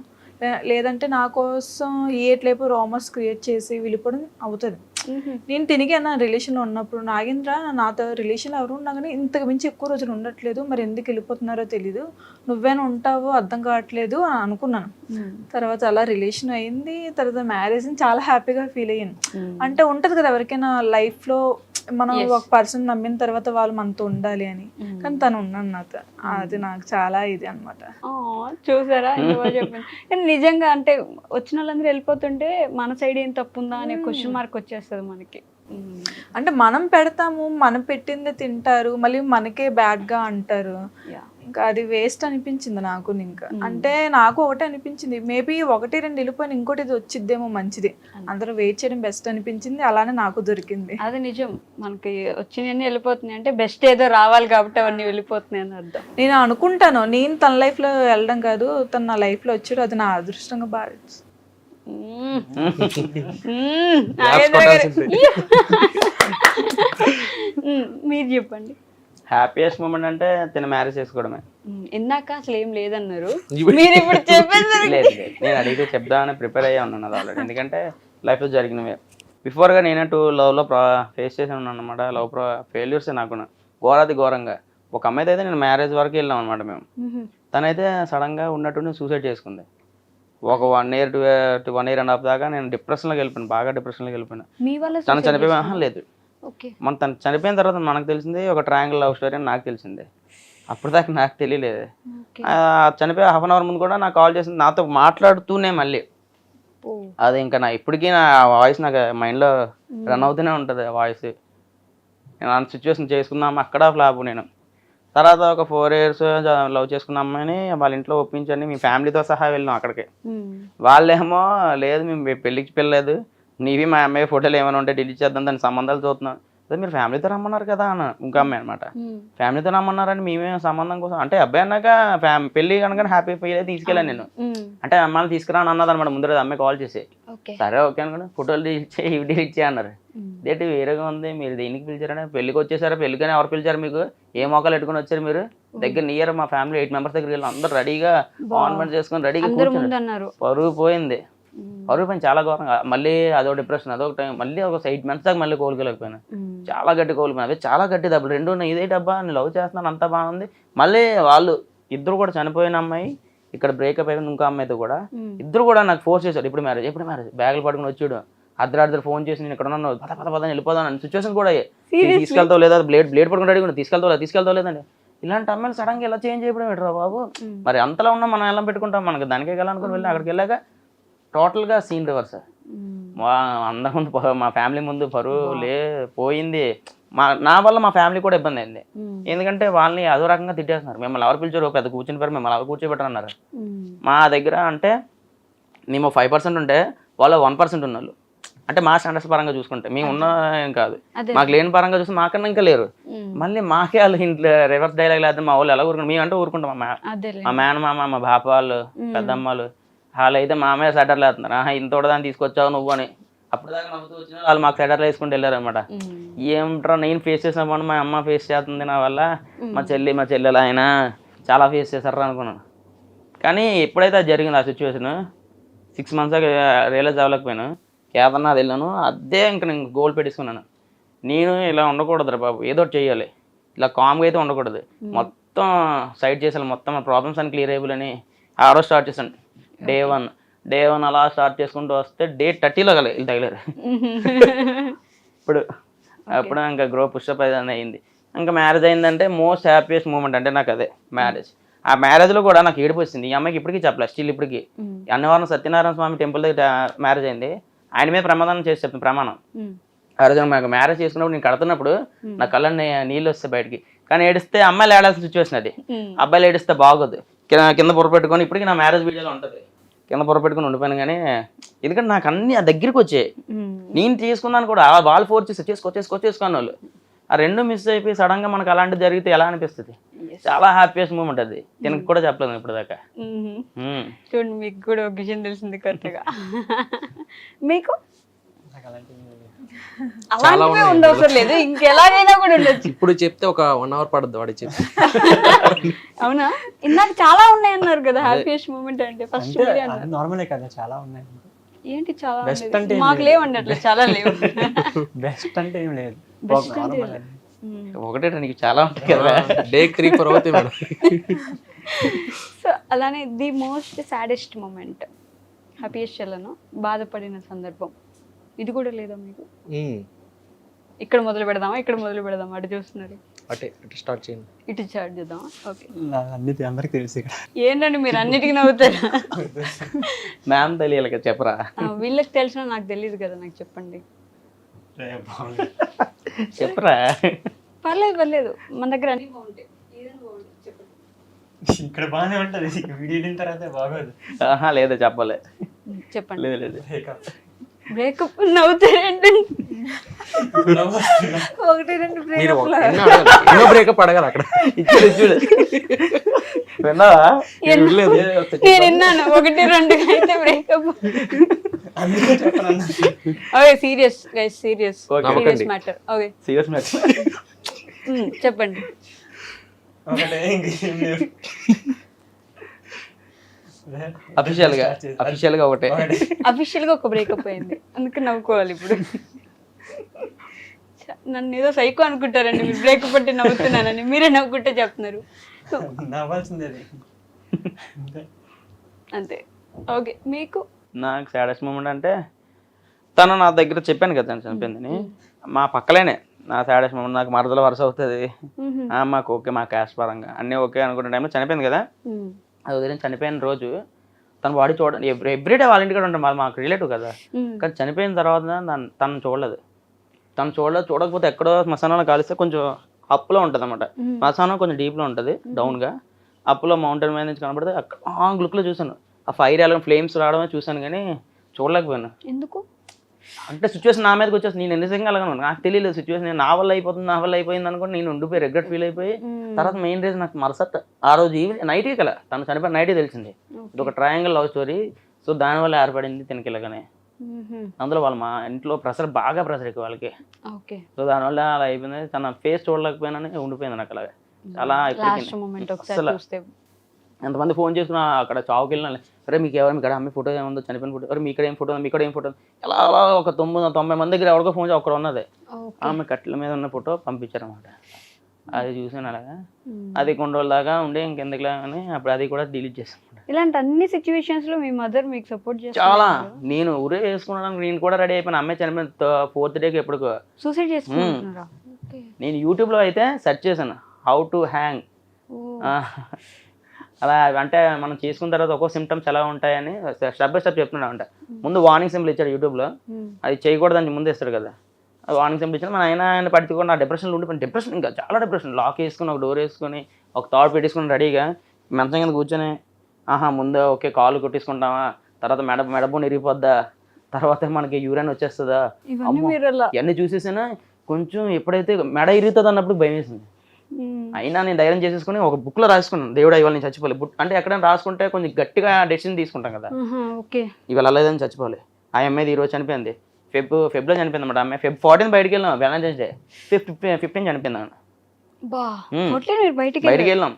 లేదంటే నా కోసం ఏట్లేపు రామర్స్ క్రియేట్ చేసి వెళ్ళిపోవడం అవుతుంది. నేను తిరిగి నా రిలేషన్లో ఉన్నప్పుడు, నాగేంద్ర నాతో రిలేషన్లో ఎవరు ఉన్నా కానీ ఇంతకు మించి ఎక్కువ రోజులు ఉండట్లేదు, మరి ఎందుకు వెళ్ళిపోతున్నారో తెలీదు, నువ్వేనా ఉంటావో అర్థం కావట్లేదు అని అనుకున్నాను. తర్వాత అలా రిలేషన్ అయింది, తర్వాత మ్యారేజ్ చాలా హ్యాపీగా ఫీల్ అయ్యాను. అంటే ఉంటుంది కదా ఎవరికైనా లైఫ్లో, మనం ఒక పర్సన్ నమ్మిన తర్వాత వాళ్ళు మనతో ఉండాలి అని, కానీ తను ఉన్నాను నాతో, అది నాకు చాలా ఇది అనమాట. చూసారా చెప్పింది. నిజంగా అంటే వచ్చిన వాళ్ళందరూ వెళ్ళిపోతుంటే మన సైడ్ ఏం తప్పు ఉందా అనే క్వశ్చన్ మార్క్ వచ్చేస్తుంది మనకి. అంటే మనం పెడతాము, మనం పెట్టిందే తింటారు, మళ్ళీ మనకే బ్యాడ్గా అంటారు. ఇంకా అది వేస్ట్ అనిపించింది నాకు. ఇంకా అంటే నాకు ఒకటే అనిపించింది, మేబీ 1-2 వెళ్ళిపోయిన ఇంకోటి ఇది వచ్చిద్దేమో మంచిది, అందరూ వెయిట్ చేయడం బెస్ట్ అనిపించింది. అలానే నాకు దొరికింది. అది నిజం, మనకి వచ్చినవన్నీ వెళ్ళిపోతున్నాయి అంటే బెస్ట్ ఏదో రావాలి కాబట్టి అవన్నీ వెళ్ళిపోతున్నాయి అని అర్థం. నేను అనుకుంటాను, నేను తన లైఫ్లో వెళ్ళడం కాదు, తను నా లైఫ్లో వచ్చాడు, అది నా అదృష్టంగా భావించు. మీరు చెప్పండి. హ్యాపీయెస్ట్ మూమెంట్ అంటే తిన మ్యారేజ్ చేసుకోవడమే. ఇందాక అసలు ఏం లేదన్నారు, మీరు ఇప్పుడు చెప్పేది. లేదు, నేను అడిగితే చెప్దామని ప్రిపేర్ అయ్యా ఉన్నాను అది ఆల్రెడీ. ఎందుకంటే లైఫ్లో జరిగినవే. బిఫోర్గా నేనంటూ లవ్లో ఫేస్ చేసి ఉన్నాను అనమాట. లవ్ ఫెయిల్యూర్సే నాకు ఘోరంగా. ఒక అమ్మాయితో అయితే నేను మ్యారేజ్ వరకు వెళ్ళాం అనమాట మేము. తనైతే సడన్గా ఉన్నట్టు సూసైడ్ చేసుకుంది. ఒక 1 year to 1 year and a half దాకా నేను డిప్రెషన్లోకి వెళ్ళిపోయాను, బాగా డిప్రెషన్లోకి వెళ్ళిపోయినా. తను చనిపోయి లేదు, మన తను చనిపోయిన తర్వాత మనకు తెలిసింది ఒక ట్రయాంగిల్ లవ్ స్టోరీ అని నాకు తెలిసింది. అప్పుడు దాకా నాకు తెలియలేదు. చనిపోయి 1/2 hour ముందు కూడా నాకు కాల్ చేసింది, నాతో మాట్లాడుతూనే మళ్ళీ. అది ఇంకా ఇప్పటికీ నా వాయిస్ నాకు మైండ్లో రన్ అవుతూనే ఉంటుంది ఆ వాయిస్. నేను ఆ సిచ్యువేషన్ చేసుకున్నాము, అక్కడ ఫ్లాప్ నేను. తర్వాత ఒక 4 years లవ్ చేసుకున్న అమ్మాయిని వాళ్ళ ఇంట్లో ఒప్పించండి, మీ ఫ్యామిలీతో సహా వెళ్ళినాం అక్కడికి. వాళ్ళేమో లేదు మేము పెళ్ళికి పిల్లలేదు, నీవి మా అమ్మాయి ఫోటోలు ఏమైనా ఉంటే డిలీట్ చేద్దాం, దాని సంబంధాలు చూస్తున్నాం. అదే మీరు ఫ్యామిలీతో రమ్మన్నారు కదా అన్న ఇంకో అమ్మాయి అనమాట. ఫ్యామిలీతో రమ్మన్నారని మేమే సంబంధం కోసం అంటే అబ్బాయి అన్నాక పెళ్లి కనుక హ్యాపీ ఫీల్ అయితే తీసుకెళ్ళాను నేను. అంటే అమ్మాయిని తీసుకురాను అన్నది అనమాట ముందు అమ్మాయి కాల్ చేసి. సరే ఓకే అనుకోండి, ఫోటోలు డిలీట్ చేయి, ఇవి డిలీట్ చేయి అన్నారు. ఇదేంటి వేరేగా ఉంది, మీరు దేనికి పిలిచారని, పెళ్ళికి వచ్చేసారా, పెళ్ళికని ఎవరు పిలిచారు మీకు, ఏ మోకాలు పెట్టుకుని వచ్చారు మీరు, దగ్గర నియర్ మా ఫ్యామిలీ 8 members దగ్గరికి వెళ్ళి అందరూ రెడీగా ఆన్మెంట్ చేసుకుని రెడీగా కూర్చున్నారు. పరుగు పోయింది. పరువు పైన చాలా ఘోరంగా మళ్ళీ అదో డిప్రెషన్ అదొక టైం మళ్ళీ ఒక 8 months దాకా మళ్ళీ కోలుకోలేకపోయాను. చాలా గట్టి కోలుకున్నాను. అవి చాలా గట్టి దెబ్బలు 2 ఉన్నాయి. ఇదే డబ్బా నేను లవ్ చేస్తున్నాను అంతా బాగుంది. మళ్ళీ వాళ్ళు ఇద్దరు కూడా చనిపోయిన అమ్మాయి ఇక్కడ బ్రేకప్ అయిపోయింది ఇంకో అమ్మాయితో కూడా ఇద్దరు కూడా నాకు ఫోర్స్ చేశారు. ఎప్పుడు మ్యారేజ్ బ్యాగులు పట్టుకుని వచ్చాడు అర్ధరాత్రి ఫోన్ చేసి నేను ఇక్కడ ఉన్నాను పద వెళ్ళిపోదాను అని సిచ్యువేషన్ కూడా తీసుకెళ్తావు లేదా బ్లేడ్ పట్టుకుని రెడీ తీసుకెళ్తావు లేదండి. ఇలాంటి అమ్మాయిలు సడన్ గా ఇలా చేంజ్ అయిపోవడం ఏంట్రా బాబు. మరి అంతలా ఉన్నా మనం ఎలా పెట్టుకుంటాం మనకి దానికే వెళ్ళాలనుకుని వెళ్ళి అక్కడికి వెళ్ళాక టోటల్ గా సీన్ రివర్స్. అందరి ముందు మా ఫ్యామిలీ ముందు పరువు పోయింది. నా వల్ల మా ఫ్యామిలీ కూడా ఇబ్బంది అయింది. ఎందుకంటే వాళ్ళని అదో రకంగా తిట్టేస్తున్నారు. మిమ్మల్ని ఎవరు పిలిచారు పెద్ద కూర్చుని పేరు మిమ్మల్ని ఎవరు కూర్చోబెట్టరు అన్నారు. మా దగ్గర అంటే మేము 5% ఉంటే వాళ్ళు 1% ఉన్నోళ్ళు. అంటే మా స్టాండర్డ్స్ పరంగా చూసుకుంటే మేము ఉన్న ఏం కాదు మాకు లేని పరంగా చూస్తే మాకన్నా ఇంకా లేరు. మళ్ళీ మాకే వాళ్ళు ఇంట్లో రివర్స్ డైలాగ్ లేదు మా వాళ్ళు ఎలా ఊరుకుంటాం మేము అంటే ఊరుకుంటాం. మా మేనమామ మా బాప వాళ్ళు పెద్దమ్మలు వాళ్ళు అయితే మా అమ్మాయి సెటర్లు వేస్తున్నారు ఇంతోటి దాన్ని తీసుకొచ్చావు నువ్వు అని. అప్పుడు దాకా నవ్వుతూ వచ్చిన వాళ్ళు మాకు సెటర్లు వేసుకుంటూ వెళ్ళారు అనమాట. ఏమిట్రా నేను ఫేస్ చేసినప్పుడు మా అమ్మ ఫేస్ చేస్తుంది నా వల్ల మా చెల్లెలు ఆయన చాలా ఫేస్ చేశారు అనుకున్నాను. కానీ ఎప్పుడైతే అది జరిగింది ఆ సిచ్యువేషన్ 6 months రియలైజ్ అవ్వలేకపోయాను. కేదార్నాథ్ వెళ్ళాను. అదే ఇంకా నేను గోల్ పెట్టేసుకున్నాను. నేను ఇలా ఉండకూడదురా బాబు ఏదో ఒకటి చేయాలి ఇలా కామ్గా అయితే ఉండకూడదు. మొత్తం సైడ్ చేసాను మొత్తం ప్రాబ్లమ్స్ అని క్లియర్ అయిపోయి ఆ రోజు స్టార్ట్ చేశాను. డే వన్ అలా స్టార్ట్ చేసుకుంటూ వస్తే డే 30లో వీళ్ళు తగిలారు. అప్పుడు ఇంకా గ్రో పుషప్ అయితే అయింది. ఇంకా మ్యారేజ్ అయిందంటే మోస్ట్ హ్యాపీయెస్ట్ మూమెంట్ అంటే నాకు అదే మ్యారేజ్. ఆ మ్యారేజ్లో కూడా నాకు ఏడుపు వచ్చింది. ఈ అమ్మాయికి ఇప్పటికీ చెప్పలేదు స్టిల్ ఇప్పటికి. అన్నవరం సత్యనారాయణ స్వామి టెంపుల్ దగ్గర మ్యారేజ్ అయింది. ఆయన మీద ప్రమాదం చేసి చెప్తాను ప్రమాణం. ఆ రోజు మాకు మ్యారేజ్ చేసుకున్నప్పుడు నేను కడుతున్నప్పుడు నా కళ్ళని నీళ్ళు వస్తాయి బయటికి. కానీ ఏడిస్తే అమ్మాయిలు ఏడాల్సిన సిచ్యువేషన్ అది. అబ్బాయిలు ఏడిస్తే బాగోదు. కింద పొరపెట్టుకొని ఇప్పటికీ నా మ్యారేజ్ వీడియోలో ఉంటుంది కింద పొరపెట్టుకుని ఉండిపోయాను. కానీ ఎందుకంటే నాకు అన్ని ఆ దగ్గరికి వచ్చాయి. నేను తీసుకున్నాను కూడా వాళ్ళు ఫోర్స్ చేసి చేసుకోని వాళ్ళు ఆ 2 మిస్ అయిపోయి సడన్ గా మనకు అలాంటివి జరిగితే ఎలా అనిపిస్తుంది. చాలా హ్యాపీయెస్ట్ మూమెంట్ అది. తినకు కూడా చెప్పలేదు ఇప్పుడు దాకా. చూడండి మీకు కూడా ఒక విషయం తెలిసింది కొత్తగా. మీకు అలాంటివే ఉండవసరం లేదు ఇంకెలాగైనా కూడా ఉండొచ్చు. ఇప్పుడు చెప్తే ఒక 1 hour పడుద్ది వాడి చెప్పి. అవునా ఇందాక చాలా ఉన్నాయి అన్నారు కదా హ్యాపీయెస్ట్ మూమెంట్ అంటే ఫస్ట్ నార్మలే కదా చాలా ఉన్నాయి. ఏంటి చాలా బెస్ట్ అంటే మాకు లేవండి అట్లా చాలా లేవు. బెస్ట్ అంటే ఏం లేదు ఒకటే నీకు చాలా ఉంటాయి కదా. డే 3-4 అవుతాయి మేడం. సో అలానే the most saddest moment happiest చెల్లను బాధపడిన సందర్భం ఇది కూడా లేదా మీకు? ఇక్కడ మొదలు పెడదామా అటు చూస్తున్నారు అటే స్టార్ట్ చేయండి. ఇటు స్టార్ట్ చేద్దామా? ఓకే అన్ని అందరికి తెలుసు ఇక్కడ. ఏంటండి మీరు అన్నిటికీ నవ్వుతారా? మ్యామ్ తెలియాలి కదా చెప్పరా. వీళ్ళకి తెలిసినా నాకు తెలియదు కదా నాకు చెప్పండి. చెప్పరా. పర్లేదు మన దగ్గర అన్ని బాగుంటాయి చెప్పండి. ఇక్కడ బాగానే ఉంటది వీడియో విన్న తర్వాత బాగోదు. లేదా చెప్పలే చెప్పండి. లేదు బ్రేకప్ నవ్వుతారేంటి? ఒకటి 2 బ్రేకప్ అడగాలి అక్కడ. చూడు విన్నావా? నేను విన్నాను 1-2 అయితే breakup. Okay serious guys serious matter. Okay serious matter చెప్పండి. అఫీషియల్ గా ఒకటే అఫీషియల్ గా ఒక బ్రేకప్ అయింది అందుకే నవ్వుకోవాలి ఇప్పుడు. నన్ను ఏదో సైకో అనుకుంటారండి మీరు బ్రేకప్ అంటే నవ్వుతున్నానని. మీరే నవ్వుకుంటే చెప్తున్నారు. అంతే. ఓకే మీకు? నాకు సాడెస్ట్ మూమెంట్ అంటే తను నా దగ్గర చెప్పాను కదా చనిపోయిందని. మా పక్కలేనే నా సాడెస్ట్ మూమెంట్. నాకు మరదల వరుస అవుతుంది మాకు ఓకే మా క్యాస్ట్ పరంగా అన్నీ ఓకే అనుకున్న టైంలో చనిపోయింది కదా. అది వదిలేని చనిపోయిన రోజు తన బాడీ చూడండి ఎవ్రీడే వాళ్ళ ఇంటికి ఉంటాం మాకు రిలేటివ్ కదా. కానీ చనిపోయిన తర్వాత తను చూడలేదు. చూడకపోతే ఎక్కడో శ్మశానంలో కాలిస్తే కొంచెం అప్పులో ఉంటుంది అన్నమాట. శ్మశానం కొంచెం డీప్లో ఉంటుంది డౌన్గా. అప్పులో మౌంటైన్ మీద నుంచి కనబడితే అక్కడ లుక్లో చూసాను ఆ ఫైర్ ఎలా ఫ్లేమ్స్ రావడమే చూసాను కానీ చూడలేకపోయాను. ఎందుకు అంటే సిచ్యువేషన్ నా మీదకి వచ్చేసి నేను ఎన్ని సెకండ్ అలాగను నాకు తెలియలేదు సిచ్యువేషన్. నా వల్ల అయిపోయింది అనుకోండి నేను ఉండిపోయి రిగ్రెట్ ఫీల్ అయిపోయి తర్వాత మెయిన్ రీజన్ నాకు మరుసట ఆ రోజు ఈవినింగ్ నైటే కదా తను చనిపోయిన నైటే తెలిసింది. ఇది ఒక ట్రయాంగిల్ లవ్ స్టోరీ. సో దానివల్ల ఏర్పడింది తినకి ఇలాగనే. అందులో వాళ్ళ మా ఇంట్లో బాగా ప్రెషర్ ఎక్కువ వాళ్ళకి. సో దానివల్ల అలా అయిపోయింది. తన ఫేస్ చూడలేకపోయినా ఉండిపోయింది నాకు అలాగే. చాలా ఎంతమంది ఫోన్ చేసుకున్నా అక్కడ చావుకి వెళ్ళిన అరే మీకు ఎవరు ఇక్కడ అమ్మాయి ఫోటో ఏముందో చనిపోయిన ఫోటో అరే మీ ఇక్కడ ఏం ఫోటో మీ ఇక్కడ ఏం ఫోటో ఎలా అలా ఒక 90 మంది దగ్గర ఎవరికో ఫోన్ అక్కడ ఉన్నది ఆమె కట్టెల మీద ఉన్న ఫోటో పంపించారన్నమాట. అది చూసాను అలాగా, అది కొన్ని రోజుల దాకా ఉండే ఇంకెందుకులే అని అప్పుడు అది కూడా డిలీట్ చేసాను. ఇలాంటి అన్ని సిచ్యువేషన్స్ లో మీ మదర్ మీకు సపోర్ట్ చేస్తారు? చాలా, నేను ఊరే వేసుకున్నాను, నేను కూడా రెడీ అయిపోయిన అమ్మాయి చనిపోయిన 4th డేకి ఎప్పుడు సూసైడ్ చేసుకుంటున్నారా? నేను యూట్యూబ్లో అయితే సెర్చ్ చేశాను హౌ టు హ్యాంగ్. అలా అంటే మనం చేసుకున్న తర్వాత ఒక్కో సిమ్టమ్స్ ఎలా ఉంటాయని స్టెప్ బై స్టెప్ చెప్తున్నాడు. అంటే ముందు వార్నింగ్ సింబల్ ఇచ్చాడు యూట్యూబ్లో, అది చేయకూడదని ముందు ఇస్తాడు కదా, వార్నింగ్ సింబల్ ఇచ్చాడు. మన ఆయన పట్టుకొని నా డిప్రెషన్లో ఉండిపోయిన, డిప్రెషన్ ఇంకా చాలా డిప్రెషన్, లాక్ వేసుకుని ఒక డోర్ వేసుకొని ఒక థాట్ పెట్టేసుకుని రెడీగా మంచం కింద కూర్చొని ముందు ఓకే కాలు కొట్టేసుకుంటామా, తర్వాత మెడబోన్ ఇరిగిపోద్దా, తర్వాత మనకి యూరిన్ వచ్చేస్తుందా, ఇవన్నీ చూసేసినా కొంచెం ఎప్పుడైతే మెడ ఇరుగుతుంది అన్నప్పుడు భయం వేసింది. అయినా నేను ధైర్యం చేసేసుకుని ఒక బుక్లో రాసుకున్నాను, దేవుడు ఇవాళ నేను చచ్చిపోలే. అంటే ఎక్కడైనా రాసుకుంటే కొంచెం గట్టిగా డెసిషన్ తీసుకుంటాం కదా, ఇవాళ అలేదని చచ్చిపోలే. ఆ అమ్మాయి ఈరోజు చనిపోయింది, ఫెబ్లో చనిపోయింది అన్నమాట. అమ్మాయి Feb 14 బయటికి వెళ్ళాం, వ్యాలంటైన్స్ డే 15 చనిపోయింది అన్న. బయటికి వెళ్ళాం,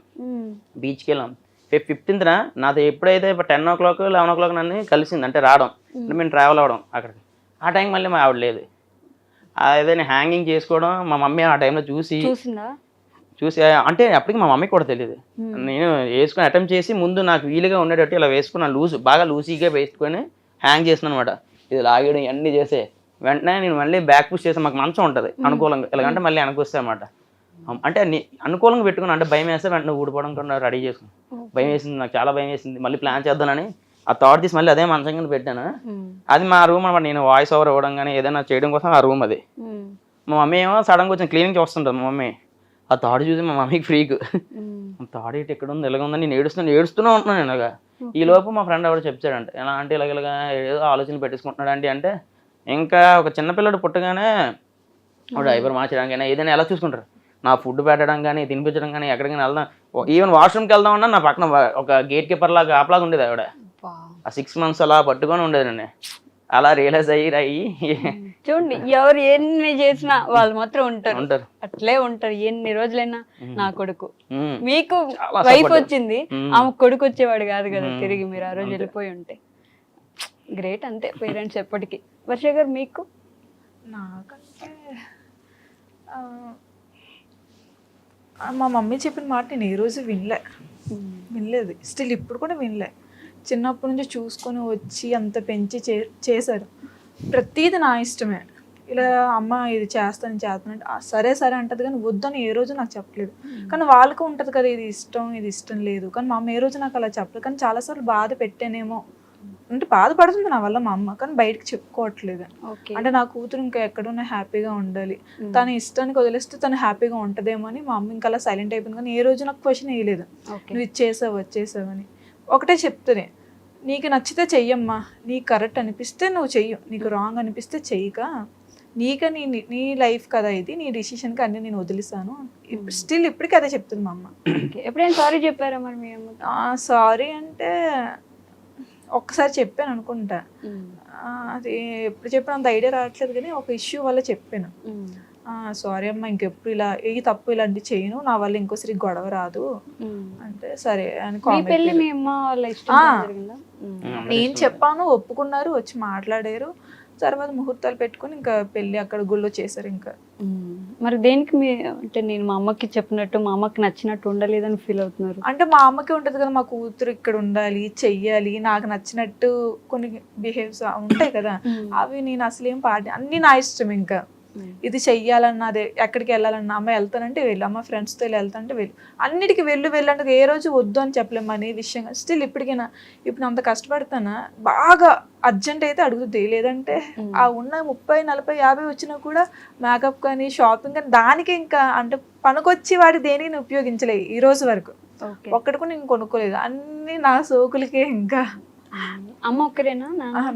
బీచ్కి వెళ్ళాం. Feb 15th నాతో ఎప్పుడైతే 10 o'clock 11 o'clock నన్ను కలిసింది, అంటే రావడం అంటే మేము ట్రావెల్ అవ్వడం అక్కడికి. ఆ టైం మళ్ళీ మా ఆవిడ లేదు. అదే నేను హ్యాంగింగ్ చేసుకోవడం మా మమ్మీ ఆ టైంలో చూసి అంటే అప్పటికి మా మమ్మీకి కూడా తెలియదు. నేను వేసుకొని అటెంప్ట్ చేసి ముందు నాకు వీలుగా ఉండేటట్టు ఇలా వేసుకున్నాను, బాగా లూజీగా వేసుకొని హ్యాంగ్ చేసిన అనమాట. ఇది లాగేయడం ఇవన్నీ చేసే వెంటనే నేను మళ్ళీ బ్యాక్ పుష్ చేసి, మాకు మంచం ఉంటుంది అనుకూలంగా, ఎలాగంటే మళ్ళీ వెనకొస్తే అనమాట. అంటే అనుకూలంగా పెట్టుకున్నాను, అంటే భయం వేస్తే వెంటనే ఊడిపోవడం కూడా రెడీ చేసుకున్నాను. భయం వేసింది, నాకు చాలా భయం వేసింది. మళ్ళీ ప్లాన్ చేద్దానని ఆ థాట్ తీసి మళ్ళీ అదే మంచం కింద పెట్టాను. అది మా రూమ్ అనమాట. నేను వాయిస్ ఓవర్ ఇవ్వడం కానీ ఏదైనా చేయడం కోసం ఆ రూమ్ అది. మా మమ్మీ ఏమో సడన్గా కొంచెం క్లీనింగ్ చూస్తుంటుంది. మా మమ్మీ ఆ థాట్ చూసి మా మమ్మీకి ఫ్రీక్, థాట్ ఇటు ఎక్కడ ఉంది ఎలాగ ఉందని నేను ఏడుస్తూనే ఉంటున్నాను. ఇలాగా ఈ లోపు మా ఫ్రెండ్ ఎవరు చెప్తాడంటే ఎలా అంటే ఇలాగ ఏదో ఆలోచనలు పెట్టేసుకుంటున్నాడు అంటే ఇంకా ఒక చిన్నపిల్లడు పుట్టగానే డైపర్ మార్చడానికైనా ఏదైనా ఎలా చూసుకుంటారు, నా ఫుడ్ పెట్టడం కానీ తినిపించడం కానీ ఎక్కడికైనా వెళ్దాం, ఈవెన్ వాష్రూమ్కి వెళ్దామన్నా నా పక్కన ఒక గేట్ కీపర్ లాగా ఆపలాగా ఉండేది ఆవిడ. ఆ 6 months అలా పట్టుకొని ఉండేదండి. అలా రియలైజ్ అయ్యి చూడండి, ఎవరు ఎన్ని చేసినా వాళ్ళు మాత్రం ఉంటారు, అట్లే ఉంటారు ఎన్ని రోజులైనా. నా కొడుకు, మీకు వైఫ్ వచ్చింది, ఆమె కొడుకు వచ్చేవాడు కాదు కదా తిరిగి, మీరు ఆ రోజు వెళ్ళిపోయి ఉంటే గ్రేట్. అంతే పేరెంట్స్ ఎప్పటికీ. వర్ష గారు మీకు? నాకంటే మా మమ్మీ చెప్పిన మాట నేను ఏ రోజు వినలేదు, స్టిల్ ఇప్పుడు కూడా వినలే. చిన్నప్పటి నుంచి చూసుకొని వచ్చి అంత పెంచి చేశారు. ప్రతీది నా ఇష్టమే. ఇలా అమ్మ ఇది చేస్తానంటే సరే సరే అంటది, కానీ వద్దని ఏ రోజు నాకు చెప్పలేదు. కానీ వాళ్ళకు ఉంటుంది కదా ఇది ఇష్టం లేదు, కానీ మా అమ్మ ఏ రోజు నాకు అలా చెప్పలేదు. కానీ చాలాసార్లు బాధ పెట్టానేమో, అంటే బాధపడుతుంది నా వల్ల మా అమ్మ, కానీ బయటకు చెప్పుకోవట్లేదు. అంటే నా కూతురు ఇంకా ఎక్కడున్నా హ్యాపీగా ఉండాలి, తన ఇష్టానికి వదిలేస్తే తను హ్యాపీగా ఉంటుందేమో అని మా అమ్మ ఇంకా అలా సైలెంట్ అయిపోయింది. కానీ ఏ రోజు నాకు క్వశ్చన్ వేయలేదు, నువ్వు వచ్చేసావు అని. ఒకటే చెప్తానే, నీకు నచ్చితే చెయ్యమ్మా, నీకు కరెక్ట్ అనిపిస్తే నువ్వు చెయ్యు, నీకు రాంగ్ అనిపిస్తే చెయ్యక, నీకని నీ లైఫ్ కదా ఇది, నీ డిసిషన్కి అన్నీ నేను వదిలిస్తాను. స్టిల్ ఇప్పటికీ అదే చెప్తుంది మా అమ్మ. ఎప్పుడైనా సారీ చెప్పారా మరి మీ అమ్మ? సారీ అంటే ఒక్కసారి చెప్పాను అనుకుంటా, అది ఎప్పుడు చెప్పిన అంత ఐడియా రావట్లేదు, కానీ ఒక ఇష్యూ వల్ల చెప్పాను. సారీ అమ్మ, ఇంకెప్పుడు ఇలా ఏ తప్పు ఇలాంటి చేయను, నా వల్ల ఇంకోసారి గొడవ రాదు అంటే సరే అని. నేను చెప్పాను, ఒప్పుకున్నారు, వచ్చి మాట్లాడారు. తర్వాత ముహూర్తాలు పెట్టుకుని ఇంకా పెళ్లి అక్కడ గుళ్ళో చేశారు. ఇంకా మరి దేనికి మీ అంటే నేను మా అమ్మకి చెప్పినట్టు మా అమ్మకి నచ్చినట్టు ఉండలేదని ఫీల్ అవుతున్నారు? అంటే మా అమ్మకి ఉంటుంది కదా, మా కూతురు ఇక్కడ ఉండాలి, చెయ్యాలి, నాకు నచ్చినట్టు కొన్ని బిహేవ్స్ ఉంటాయి కదా, అవి నేను అసలు ఏం అన్నీ నా ఇష్టం. ఇంకా ఇది చెయ్యాలన్నా, అదే ఎక్కడికి వెళ్ళాలన్నా, అమ్మ వెళ్తానంటే వెళ్ళు, అమ్మ ఫ్రెండ్స్తో వెళ్తానంటే వెళ్ళు, అన్నిటికీ వెళ్ళంటే ఏ రోజు వద్దు అని చెప్పలేము అనే విషయంగా. స్టిల్ ఇప్పటికైనా ఇప్పుడు అంత కష్టపడతానా, బాగా అర్జెంట్ అయితే అడుగుతుంది, లేదంటే ఆ ఉన్న 30, 40, 50 వచ్చినా కూడా మేకప్ కానీ షాపింగ్ కానీ దానికి ఇంకా అంటే పనికొచ్చి వాడి దేనికి ఉపయోగించలేదు ఈ రోజు వరకు. ఒక్కటి కూడా నేను కొనుక్కోలేదు, అన్ని నా సోకులకే. ఇంకా అమ్మ ఒక్కరేనా?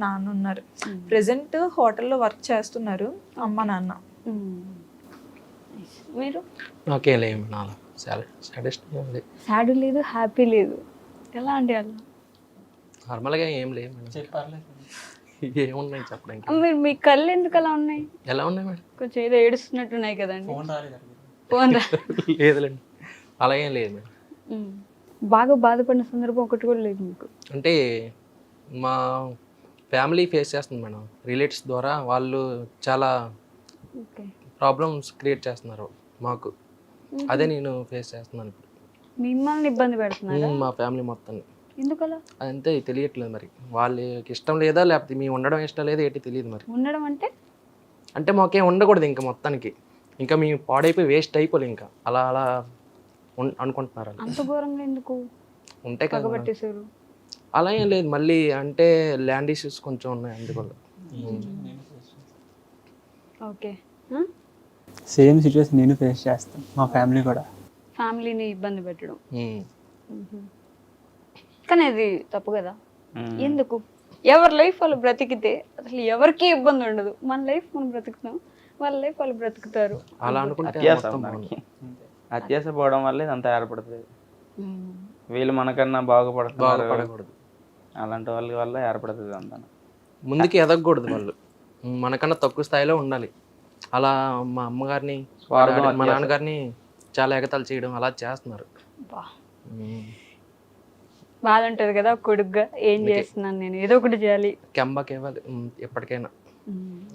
నాన్న ఉన్నారు, ప్రెసెంట్ హోటల్లో వర్క్ చేస్తున్నారు అమ్మ నాన్న. మీరు? నాకేం లేదు, సాడ్ లేదు, హ్యాపీ లేదు, ఎలా అండి అలా? నార్మల్గా ఏం లేదు ఏమున్నాయి చెప్పడానికి. మీరు మీ కళ్ళు ఎందుకు అలా ఉన్నాయి? ఎలా ఉన్నాయి మేడం? కొంచెం ఏదో ఏడుస్తున్నట్టున్నాయి కదండి. ఫోన్ రాలేదు. ఫోన్ లేదులేండి, అలా ఏం లేదు మేడం. బాగా బాధపడిన సందర్భం ఒకటి కూడా లేదు మీకు? అంటే మా ఫ్యామిలీ ఫేస్ చేస్తుంది మేడం, రిలేటివ్స్ ద్వారా వాళ్ళు చాలా ఓకే. ప్రాబ్లమ్స్ క్రియేట్ చేస్తున్నారు మాకు. అదే నేను ఫేస్ చేస్తున్నాను ఇప్పుడు. మిమ్మల్ని ఇబ్బంది పెడుతున్నారా? మా ఫ్యామిలీ మొత్తాన్ని. ఎందుకలా? అదంతే తెలియట్లేదు మరి, వాళ్ళకి ఇష్టం లేదా లేకపోతే మేము ఉండడం ఇష్టం లేదా ఏంటి తెలియదు మరి. ఉండడం అంటే అంటే మాకేం ఉండకూడదు ఇంకా మొత్తానికి, ఇంకా మేము పాడైపోయి వేస్ట్ అయిపోలే ఇంకా అలా అలా అనుకుంటున్నారు వాళ్ళు. అంత ఘోరంగా ఎందుకు ఉంటాయి కదా మేడం. పగబట్టేశారు? అలా ఏం లేదు, మళ్ళీ అంటే ల్యాండ్ ఇష్యూస్ కొంచెం ఉన్నాయి అందువల్ల. ఓకే. సేమ్ సిచ్యువేషన్ నేను ఫేస్ చేస్తాను, మా ఫ్యామిలీ కూడా. ఫ్యామిలీని ఇబ్బంది పెట్టడం. ఉమ్. కానీ అది తప్పు కదా. ఎందుకు? ఎవరి లైఫ్ వాళ్ళు బ్రతికితే అసలు ఎవరికి ఇబ్బంది ఉండదు. మన లైఫ్ మనం బ్రతుకుతాం, వాళ్ళ లైఫ్ వాళ్ళు బ్రతుకుతారు. అలా అనుకుంటే అత్యాస మొత్తం మనకి. అత్యాస పోవడం వల్ల ఇదంతా ఏర్పడుతుంది. వీళ్ళు మనకన్నా బాగుపడుతున్నారు, బాగుపడకూడదు, అలాంటి వాళ్ళ వల్ల ఏర్పడుతుంది అంతా. ముందుకి ఎదగకూడదు వాళ్ళు, మనకన్నా తక్కువ స్థాయిలో ఉండాలి. అలా మా అమ్మగారిని మా నాన్నగారిని చాలా ఎగతాలు చేయడం అలా చేస్తున్నారు. బాధ ఉంటుంది కదా కొడుగ్గా, ఏం చేస్తున్నాను నేను, ఏదో ఒకటి చేయాలి. కెంబాకి ఇవ్వాలి ఎప్పటికైనా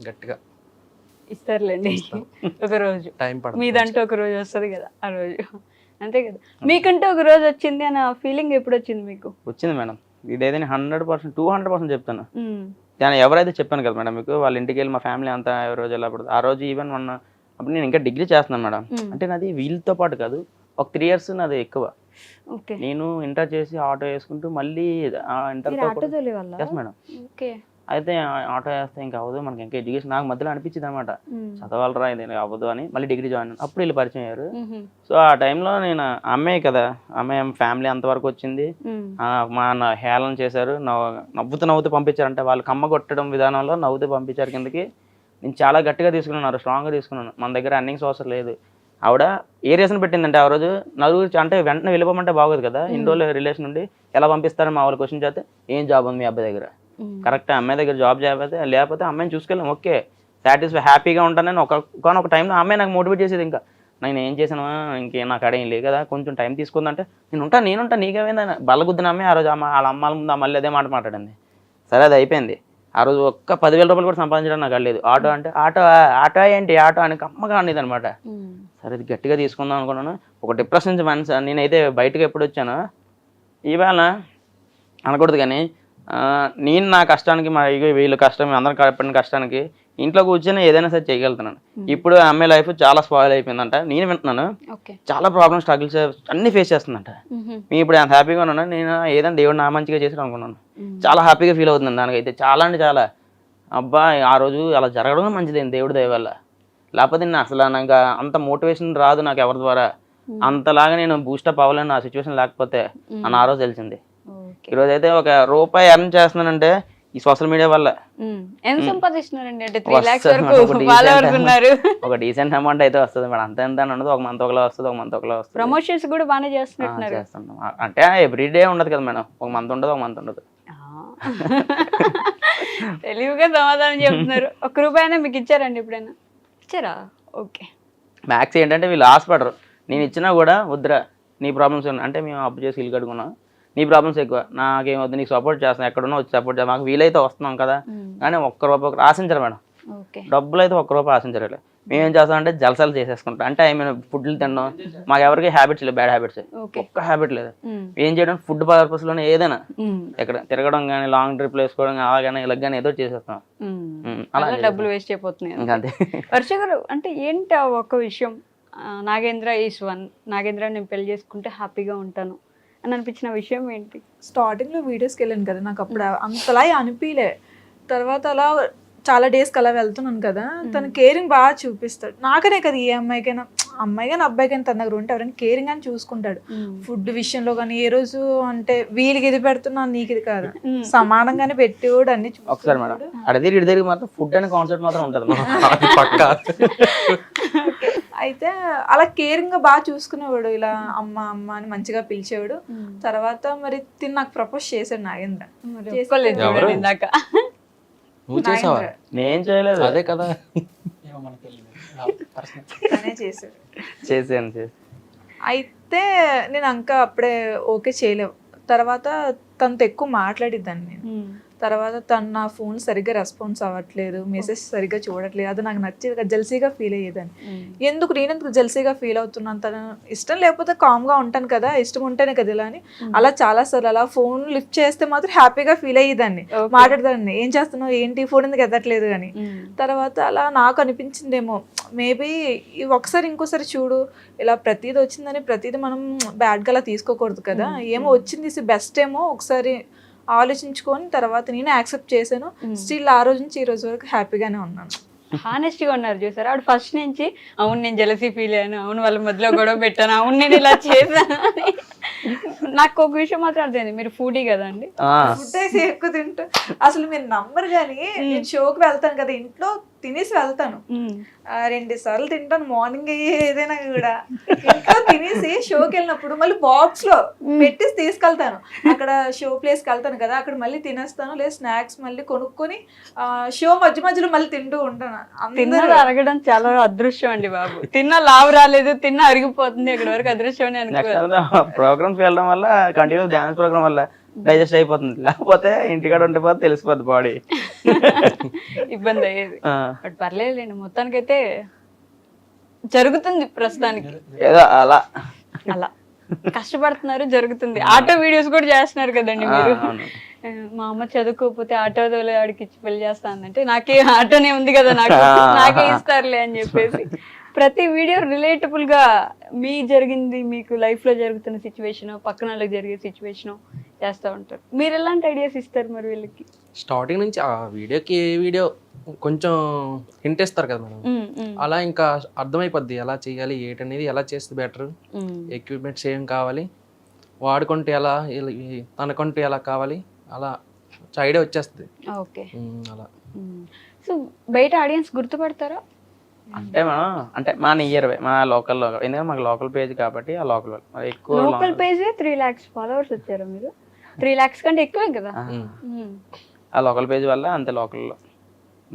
గట్టిగా. ఇస్తారులేండి ఒక రోజు, టైం పడుతుంది. మీదంటూ ఒక రోజు వస్తుంది కదా, ఆ రోజు అంతే కదా. మీకంటూ ఒక రోజు వచ్చింది అన్న ఫీలింగ్ ఎప్పుడు వచ్చింది మీకు? వచ్చింది మేడం, ఇదైతే 100% 200% చెప్తాను. నేను ఎవరైతే చెప్పాను కదా మేడం మీకు, వాళ్ళ ఇంటికి వెళ్ళి మా ఫ్యామిలీ అంతా రోజు ఎలా పడుతుంది ఆ రోజు. ఈవెన్ అప్పుడు నేను ఇంకా డిగ్రీ చేస్తున్నాను మేడం. అంటే నాది వీళ్ళతో పాటు కాదు, ఒక 3 years నాది ఎక్కువ. నేను ఇంటర్ చేసి ఆటో వేసుకుంటూ మళ్ళీ ఇంటర్ మేడం. అయితే ఆటో వేస్తే ఇంకా అవ్వదు మనకి, ఇంకా ఎడ్యుకేషన్ నాకు మధ్యలో అనిపించింది అనమాట, చదవాలరా ఇది అవ్వదు అని. మళ్ళీ డిగ్రీ జాయిన్ అయ్యాను, అప్పుడు వీళ్ళు పరిచయం అయ్యారు. సో ఆ టైంలో నేను అమ్మాయి కదా, అమ్మాయి ఫ్యామిలీ అంతవరకు వచ్చింది, మా హేళన చేశారు, నవ్వుతూ పంపించారంటే వాళ్ళు కమ్మ కొట్టడం విధానంలో నవ్వుతూ పంపించారు కిందకి. నేను చాలా గట్టిగా తీసుకున్నాను, స్ట్రాంగ్గా తీసుకున్నాను. మన దగ్గర రన్నింగ్ సోర్స్ లేదు. ఆవిడ ఏ రీజన్ పెట్టిందంటే ఆ రోజు నలుగురు అంటే వెంటనే వెళ్ళిపోమంటే బాగోదు కదా, ఇన్ని రోజులు రిలేషన్ నుండి ఎలా పంపిస్తారని మా వాళ్ళు క్వశ్చన్ చేస్తే, ఏం జాబ్ ఉంది మీ అబ్బాయి దగ్గర, కరెక్ట్ అమ్మాయి దగ్గర జాబ్ లేకపోతే అమ్మాయిని చూసుకెళ్ళాం, ఓకే సాటిస్ఫై హ్యాపీగా ఉంటానని ఒక టైంలో అమ్మాయి నాకు మోటివేట్ చేసేది. ఇంకా నేను ఏం చేసాను, ఇంకేం నాకు అడేం లేదు కదా, కొంచెం టైం తీసుకుందంటే నేనుంటా నీకేమైందని బల్లగుద్దిన అమ్మాయి ఆ రోజు వాళ్ళ అమ్మాల ముందు మళ్ళీ అదే మాట మాట్లాడింది. సరే అది అయిపోయింది. ఆ రోజు ఒక్క 10,000 రూపాయలు కూడా సంపాదించడం నాకు అడలేదు. ఆటో అంటే ఆటో ఏంటి ఆటో అని కమ్మగా అనేది అనమాట. సరే ఇది గట్టిగా తీసుకుందాం అనుకున్నాను. ఒక డిప్రెషన్ నుంచి మనసు నేనైతే బయటకు ఎప్పుడు వచ్చానో, ఇవాళ అనకూడదు కానీ నేను నా కష్టానికి మా వీళ్ళు కష్టం అందరం పడిన కష్టానికి ఇంట్లో కూర్చొని ఏదైనా సరే చేయగలుగుతున్నాను. ఇప్పుడు అమ్మాయి లైఫ్ చాలా స్పాయిల్ అయిపోయిందంట, నేను వింటున్నాను. చాలా ప్రాబ్లమ్స్ స్ట్రగుల్స్ అన్ని ఫేస్ చేస్తుందంట. మేము ఇప్పుడు అంత హ్యాపీగా ఉన్నాను. నేను ఏదైనా దేవుడు నా మంచిగా చేసి అనుకున్నాను, చాలా హ్యాపీగా ఫీల్ అవుతుంది దానికైతే. చాలా అంటే చాలా అబ్బా ఆ రోజు అలా జరగడం మంచిది దేవుడి దయ వల్ల. లేకపోతే నేను అసలు నాకు అంత మోటివేషన్ రాదు నాకు ఎవరి ద్వారా, అంతలాగా నేను బూస్టప్ అవ్వలేను నా సిచ్యువేషన్ లేకపోతే అని ఆ రోజు తెలిసింది. ఈరోజు అయితే ₹1 ఎర్న్ చేస్తున్నానంటే ఈ సోషల్ మీడియా వల్ల. ఎంత సంపాదిస్తున్నారండి? అంటే 3 lakhs వరకు ఫాలోవర్స్ ఉన్నారు. ఒక డీసెంట్ అమౌంట్ అయితే వస్తుంది మేడం, అంత ఎంత ఉండదు. ఒక మంత్ ఒకలా వస్తుంది, ఒక మంత్ ఒకలా వస్తుంది. ప్రమోషన్స్ కూడా బాగానే చేస్తున్నారు. చేస్తున్నాం అంటే ఎవ్రీడే ఉండదు కదా మేడం, ఒక మంత్ ఉండదు, ఒక మంత్ ఉండదు. తెలివిగా సమాధానం చెప్తున్నారు. ₹1 మీకు ఇచ్చారండి ఎప్పుడైనా? ఇచ్చారా? ఓకే. మ్యాక్స్ ఏంటంటే వీళ్ళు ఆశపడరు, నేను ఇచ్చినా కూడా వద్దురా నీ ప్రాబ్లమ్స్ ఉన్నాయి అంటే, మేము అప్పు చేసి ఇల్లు కట్టుకున్నాం, నీ ప్రాబ్లమ్స్ ఎక్కువ, నాకేమవుతుంది, నీకు సపోర్ట్ చేస్తాను, ఎక్కడున్నా వచ్చి సపోర్ట్ చేస్తాను, మాకు వీలైతే వస్తున్నాం కదా. కానీ ₹1 ఆశించరు మేడం, డబ్బులు అయితే ₹1 ఆశించరు. మేమేం చేస్తామంటే జలసాలు చేసేసుకుంటాం. అంటే ఫుడ్లు తినడం, మాకు ఎవరికి హ్యాబిట్స్ లేవు, బ్యాడ్ హ్యాబిట్స్ ఒక్క హ్యాబిట్ లేదు. ఏం చేయడం ఫుడ్ పర్పస్లోనే ఏదైనా ఎక్కడ తిరగడం కానీ, లాంగ్ ట్రిప్లు వేసుకోవడం అలాగని ఇలా కానీ ఏదో చేసేస్తాం. అలా డబ్బులు వేస్ట్ అయిపోతున్నాయి అంతే. వర్ష గారు అంటే ఏంటి ఒక్క విషయం, నాగేంద్ర ఈస్ వన్, నాగేంద్ర నేను పెళ్లి చేసుకుంటే హ్యాపీగా ఉంటాను అని అనిపించిన విషయం ఏంటి? స్టార్టింగ్లో వీడియోస్కి వెళ్ళాను కదా, నాకు అప్పుడు అంతలా అనిపించలే. తర్వాత అలా చాలా డేస్కి అలా వెళ్తున్నాను కదా, తను కేరింగ్ బాగా చూపిస్తాడు. నాకనే కదా ఏ అమ్మాయికైనా, అమ్మాయికైనా అబ్బాయికైనా తన దగ్గర ఉంటే ఎవరైనా కేరింగ్ అని చూసుకుంటాడు. ఫుడ్ విషయంలో కానీ ఏ రోజు అంటే వీళ్ళకి ఇది పెడుతున్నాను నీకు ఇది కాదు, సమానంగానే పెట్టేవాడు అన్ని. ఒకసారి మేడం అడిగి ఇడి దగ్గర మాత్రం ఫుడ్ అనే కాన్సెప్ట్ మాత్రం ఉంటుంది. అయితే అలా కేరింగ్ గా బాగా చూసుకునేవాడు, ఇలా అమ్మ అమ్మ అని మంచిగా పిలిచేవాడు. తర్వాత మరి తిని నాకు ప్రపోజ్ చేశాడు నాగేంద్ర. ఇందాక నువ్వు చేసావా? నేను చేయలేదు, అదే కదా చేశాడు. చేసాను. అయితే నేను ఇంకా అప్పుడే ఓకే చేయలేవు. తర్వాత తనతో ఎక్కువ మాట్లాడిద్దాన్ని నేను. తర్వాత తను నా ఫోన్ సరిగ్గా రెస్పాన్స్ అవ్వట్లేదు, మెసేజ్ సరిగ్గా చూడట్లేదు, అది నాకు నచ్చేది, జెల్సీగా ఫీల్ అయ్యేదాన్ని. నేనెందుకు జెల్సీగా ఫీల్ అవుతున్నాను, తను ఇష్టం లేకపోతే కామ్గా ఉంటాను కదా, ఇష్టం ఉంటేనే కదా ఇలా అని అలా చాలాసార్లు అలా ఫోన్ లిఫ్ట్ చేస్తే మాత్రం హ్యాపీగా ఫీల్ అయ్యేదాన్ని, మాట్లాడదాన్ని, ఏం చేస్తున్నావు ఏంటి ఫోన్ ఎందుకు ఎత్తట్లేదు అని. తర్వాత అలా నాకు అనిపించిందేమో మేబీ ఒకసారి ఇంకోసారి చూడు, ఇలా ప్రతిదీ వచ్చిందని ప్రతిదీ మనం బ్యాడ్గా అలా తీసుకోకూడదు కదా, ఏమో వచ్చింది బెస్ట్ ఏమో ఒకసారి ఆలోచించుకొని తర్వాత నేను యాక్సెప్ట్ చేశాను. స్టిల్ ఆ రోజు నుంచి ఈ రోజు వరకు హ్యాపీగానే ఉన్నాను. హానెస్ట్గా ఉన్నారు చూసారు. ఆవిడ ఫస్ట్ నుంచి అవును నేను జెలసీ ఫీల్ అయ్యాను, అవును వాళ్ళ మధ్యలో గొడవ పెట్టాను, అవును నేను ఇలా చేశాను అని. నాకు ఒక విషయం మాత్రం అర్థమైంది, మీరు ఫుడీ కదా అండి. ఫుడ్ అయితే ఎక్కువ తింటా, అసలు మీరు నమ్మరు కానీ నేను షోకి వెళ్తాను కదా, ఇంట్లో తినేసి వెళ్తాను, 2 సార్లు తింటాను మార్నింగ్ ఏదైనా కూడా. ఇంట్లో తినేసి షోకి వెళ్ళినప్పుడు మళ్ళీ బాక్స్ లో పెట్టేసి తీసుకెళ్తాను, అక్కడ షో ప్లేస్ కి వెళ్తాను కదా, అక్కడ మళ్ళీ తినేస్తాను, లేదా స్నాక్స్ మళ్ళీ కొనుక్కొని షో మధ్యలో మళ్ళీ తింటూ ఉంటాను. తిన్నది అరగడం చాలా అదృష్టం అండి బాబు. తిన్న లావు రాలేదు, తిన్న అరిగిపోతుంది, ఇక్కడ వరకు అదృష్టం అని అనుకో. ప్రోగ్రామ్స్ వెళ్ళడం వల్ల కంటిన్యూస్ డాన్స్ ప్రోగ్రామ్ వల్ల డైజెస్ట్ అయిపోతుంది, లేకపోతే ఇంటికాడ ఉండిపోతే తెలిసిపోద్ది బాడీ, ఇబ్బంది అయ్యేది. బట్ పర్లేదులేండి, మొత్తానికైతే జరుగుతుంది ప్రస్తుతానికి. ఏదో అలా అలా కష్టపడుతున్నారు, జరుగుతుంది. ఆటో వీడియోస్ కూడా చేస్తున్నారు కదండి మీరు. మా అమ్మ చదువుకోకపోతే ఆటో ఆడికి ఇచ్చి పెళ్లి చేస్తానంటే నాకే ఆటోనే ఉంది కదా, నాకే ఇస్తారులే అని చెప్పేసి ప్రతి వీడియో రిలేటబుల్ గా మీ జరిగింది, మీకు లైఫ్ లో జరుగుతున్న సిచ్యువేషన్, పక్కన వాళ్ళకి జరిగే సిచ్యువేషన్ చేస్తూ ఉంటారు. మీరు ఎలాంటి ఐడియాస్ ఇస్తారు మరి వీళ్ళకి? స్టార్టింగ్ నుంచి ఆ వీడియోకి ఏ వీడియో కొంచెం హింట్ ఇస్తారు కదా మేడం, అలా ఇంకా అర్థమైపోద్ది ఎలా చేయాలి ఏంటనేది, ఎలా చేస్తే బెటర్, ఎక్విప్మెంట్స్ ఏం కావాలి, వాడుకుంటే ఎలా, తనకుంటే ఎలా కావాలి, అలా ఐడియా వచ్చేస్తుంది. ఓకే, అలా. సో బయట ఆడియన్స్ గుర్తుపడతారా? అంటే మా నియర్ మా లోకల్లో, ఎందుకంటే మాకు లోకల్ పేజ్ కాబట్టి ఆ లోకల్ ఎక్కువ లోకల్ పేజ్ 3 lakhs ఫాలోవర్స్ వచ్చారా మీరు? 3 lakhs కంటే ఎక్కువే కదా. ఆ లోకల్ పేజ్ వల్ల అంతే లోకల్లో.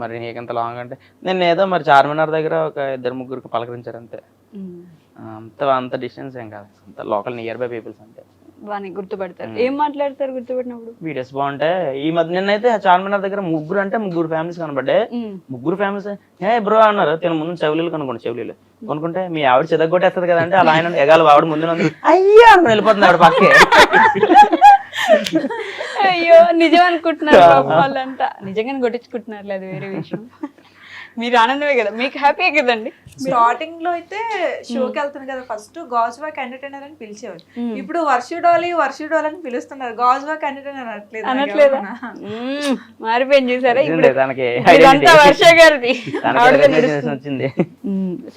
మరి నీకంత లాంగ్ అంటే నేను ఏదో మరి చార్మినార్ దగ్గర ఒక 2-3 పలకరించారు అంతే, అంత డిస్టెన్స్ ఏం కాదు, అంత లోకల్ నియర్ బై పీపుల్స్ అంతే. బాగా గుర్తుపడతారు. ఏం మాట్లాడతారు గుర్తుపట్టినప్పుడు? వీడియోస్ బాగుంటాయి. ఈ మధ్య నిన్నైతే చార్మినార్ దగ్గర 3 ఫ్యామిలీస్ కనబడ్డే, 3 ఫ్యామిలీస్ ఏ బ్రో అన్నారు. తిన ముందు చెవులీలు కనుక్కోండి, చెవులీలు కొనుక్కుంటే మీ ఆవిడ చెదగొట్టేస్తుంది కదంటే అలా ఆయన ఎగాలి ఆవిడ ముందు అయ్యా అనుకుని వెళ్ళిపోతుంది ఆవిడ పక్కే. అయ్యో నిజం అనుకుంటున్నారు వాళ్ళంతా, నిజంగానే కొట్టించుకుంటున్నారు, లేదు వేరే విషయం. మీరు ఆనందమే కదా, మీకు హ్యాపీ కదండి. స్టార్టింగ్ లో అయితే షోకి వెళ్తాను కదా, ఫస్ట్ గాజ్వాక్ ఎంటర్టైనర్ అని పిలిచేవారు, ఇప్పుడు వర్షుడాలి అని పిలుస్తున్నారు, గాజ్వాక్ ఎంటర్టైనర్ అనట్లేదు. మారిపోయింది చూసారా, ఇదంతా వర్ష గారిది.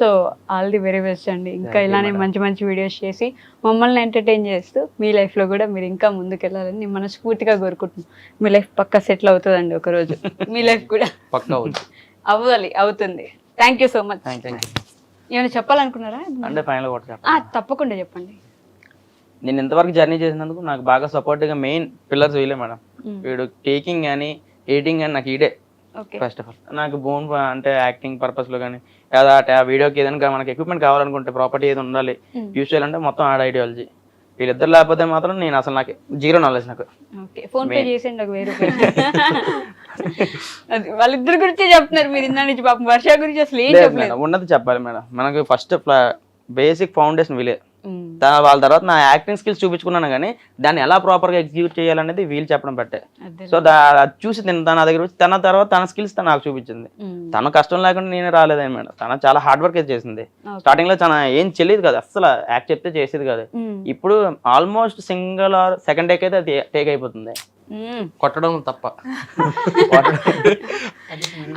So all the very best అండి. ఇంకా ఇలానే మంచి మంచి వీడియోస్ చేసి మమ్మల్ని ఎంటర్టైన్ చేస్తూ మీ లైఫ్ లో కూడా మీరు ఇంకా ముందుకెళ్ళాలని నేను మనస్ఫూర్తిగా కోరుకుంటున్నాను. మీ లైఫ్ పక్కా సెటిల్ అవుతుందండి ఒకరోజు, మీ లైఫ్ కూడా పక్కా అవుతుంది. Thank you so much. ఏమైనా చెప్పాలనుకున్నారా? అంటే ఫైనల్ తప్పకుండా చెప్పండి. నేను ఇంతవరకు జర్నీ చేసినందుకు నాకు బాగా సపోర్ట్గా మెయిన్ పిల్లర్స్ వీలే మేడం. వీడు టేకింగ్ కానీ ఎడిటింగ్ కానీ నాకు ఈడే ఫస్ట్ ఆఫ్ ఆల్. నాకు బోన్ అంటే యాక్టింగ్ పర్పస్లో కానీ ఆ వీడియోకి ఏదైనా మనకి ఎక్విప్మెంట్ కావాలనుకుంటే ప్రాపర్టీ ఏది ఉండాలి యూజ్ చేయాలంటే మొత్తం ఆడ ఐడియాలజీ. వీళ్ళిద్దరు లేకపోతే మాత్రం నేను అసలు నాకు 0 నాలెడ్జ్. నాకు ఫోన్ పే చేసేయండి ఒక 1000 రూపాయలు. అది వాళ్ళిద్దరి గురించి చెప్తున్నారు మీరు ఇందా నుంచి, పాపం వర్ష గురించి అసలు ఏం చెప్పలేదు. ఉన్నది చెప్పాలి మేడం. మనకు ఫస్ట్ బేసిక్ ఫౌండేషన్ వీలే, వాళ్ళ తర్వాత నా యాక్టింగ్ స్కిల్స్ చూపించుకున్నాను కానీ దాన్ని ఎలా ప్రాపర్గా ఎగ్జిక్యూట్ చేయాలనేది వీళ్ళు చెప్పడం బట్టే. సో చూసి తన దగ్గర వచ్చి తన తర్వాత తన స్కిల్స్ నాకు చూపించింది. తన కష్టం లేకుండా నేనే రాలేదని మేడం. తన చాలా హార్డ్ వర్క్ అయితే చేసింది. స్టార్టింగ్ లో తన ఏం తెలియదు కదా, అసలు యాక్ట్ చెప్తే చేసేది కాదు. ఇప్పుడు almost single or second take అయితే అది టేక్ అయిపోతుంది, కొట్టడం తప్ప.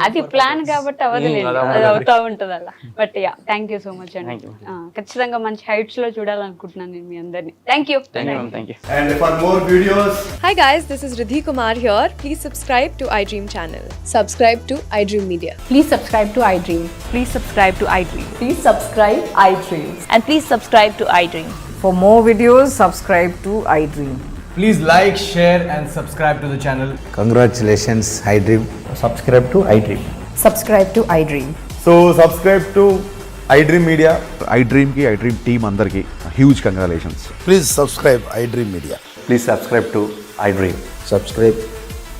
అది ప్లాన్ కాబట్టి అవ్వదులేదు, అది అవుతా ఉంటుంది అలా. But yeah thank you so much అండి. ఖచ్చితంగా మంచి హైట్స్ లో చూడాలనుకుంటున్నాను నేను మీ అందరినీ. Thank you. And for more videos, Hi guys, this is Riddhi Kumar here. Please subscribe to iDream channel. Subscribe to iDream Media. Please subscribe to iDream. Please subscribe to iDream. Please subscribe iDream. And please subscribe to iDream. For more videos, subscribe to iDream. please like, share and subscribe to the channel. iDream Media. iDream team అందరికి huge congratulations. Please subscribe iDream Media. Please subscribe to iDream. Subscribe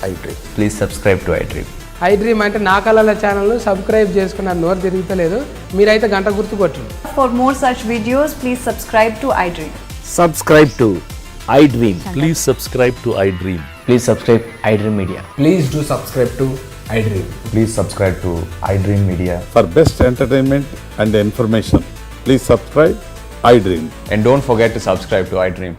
iDream. Please subscribe to iDream. iDream అంటే నా కళల channel subscribe చేసుకున్న నోరు తిరుగుతలేదు, మీరైతే గంట గుర్తు కొట్టండి. For more such videos, please subscribe to iDream. Subscribe to iDream. Please subscribe to iDream. Please subscribe iDream Media. Please do subscribe to iDream. Please subscribe to iDream Media. For best entertainment and information, please subscribe iDream. And don't forget to subscribe to iDream.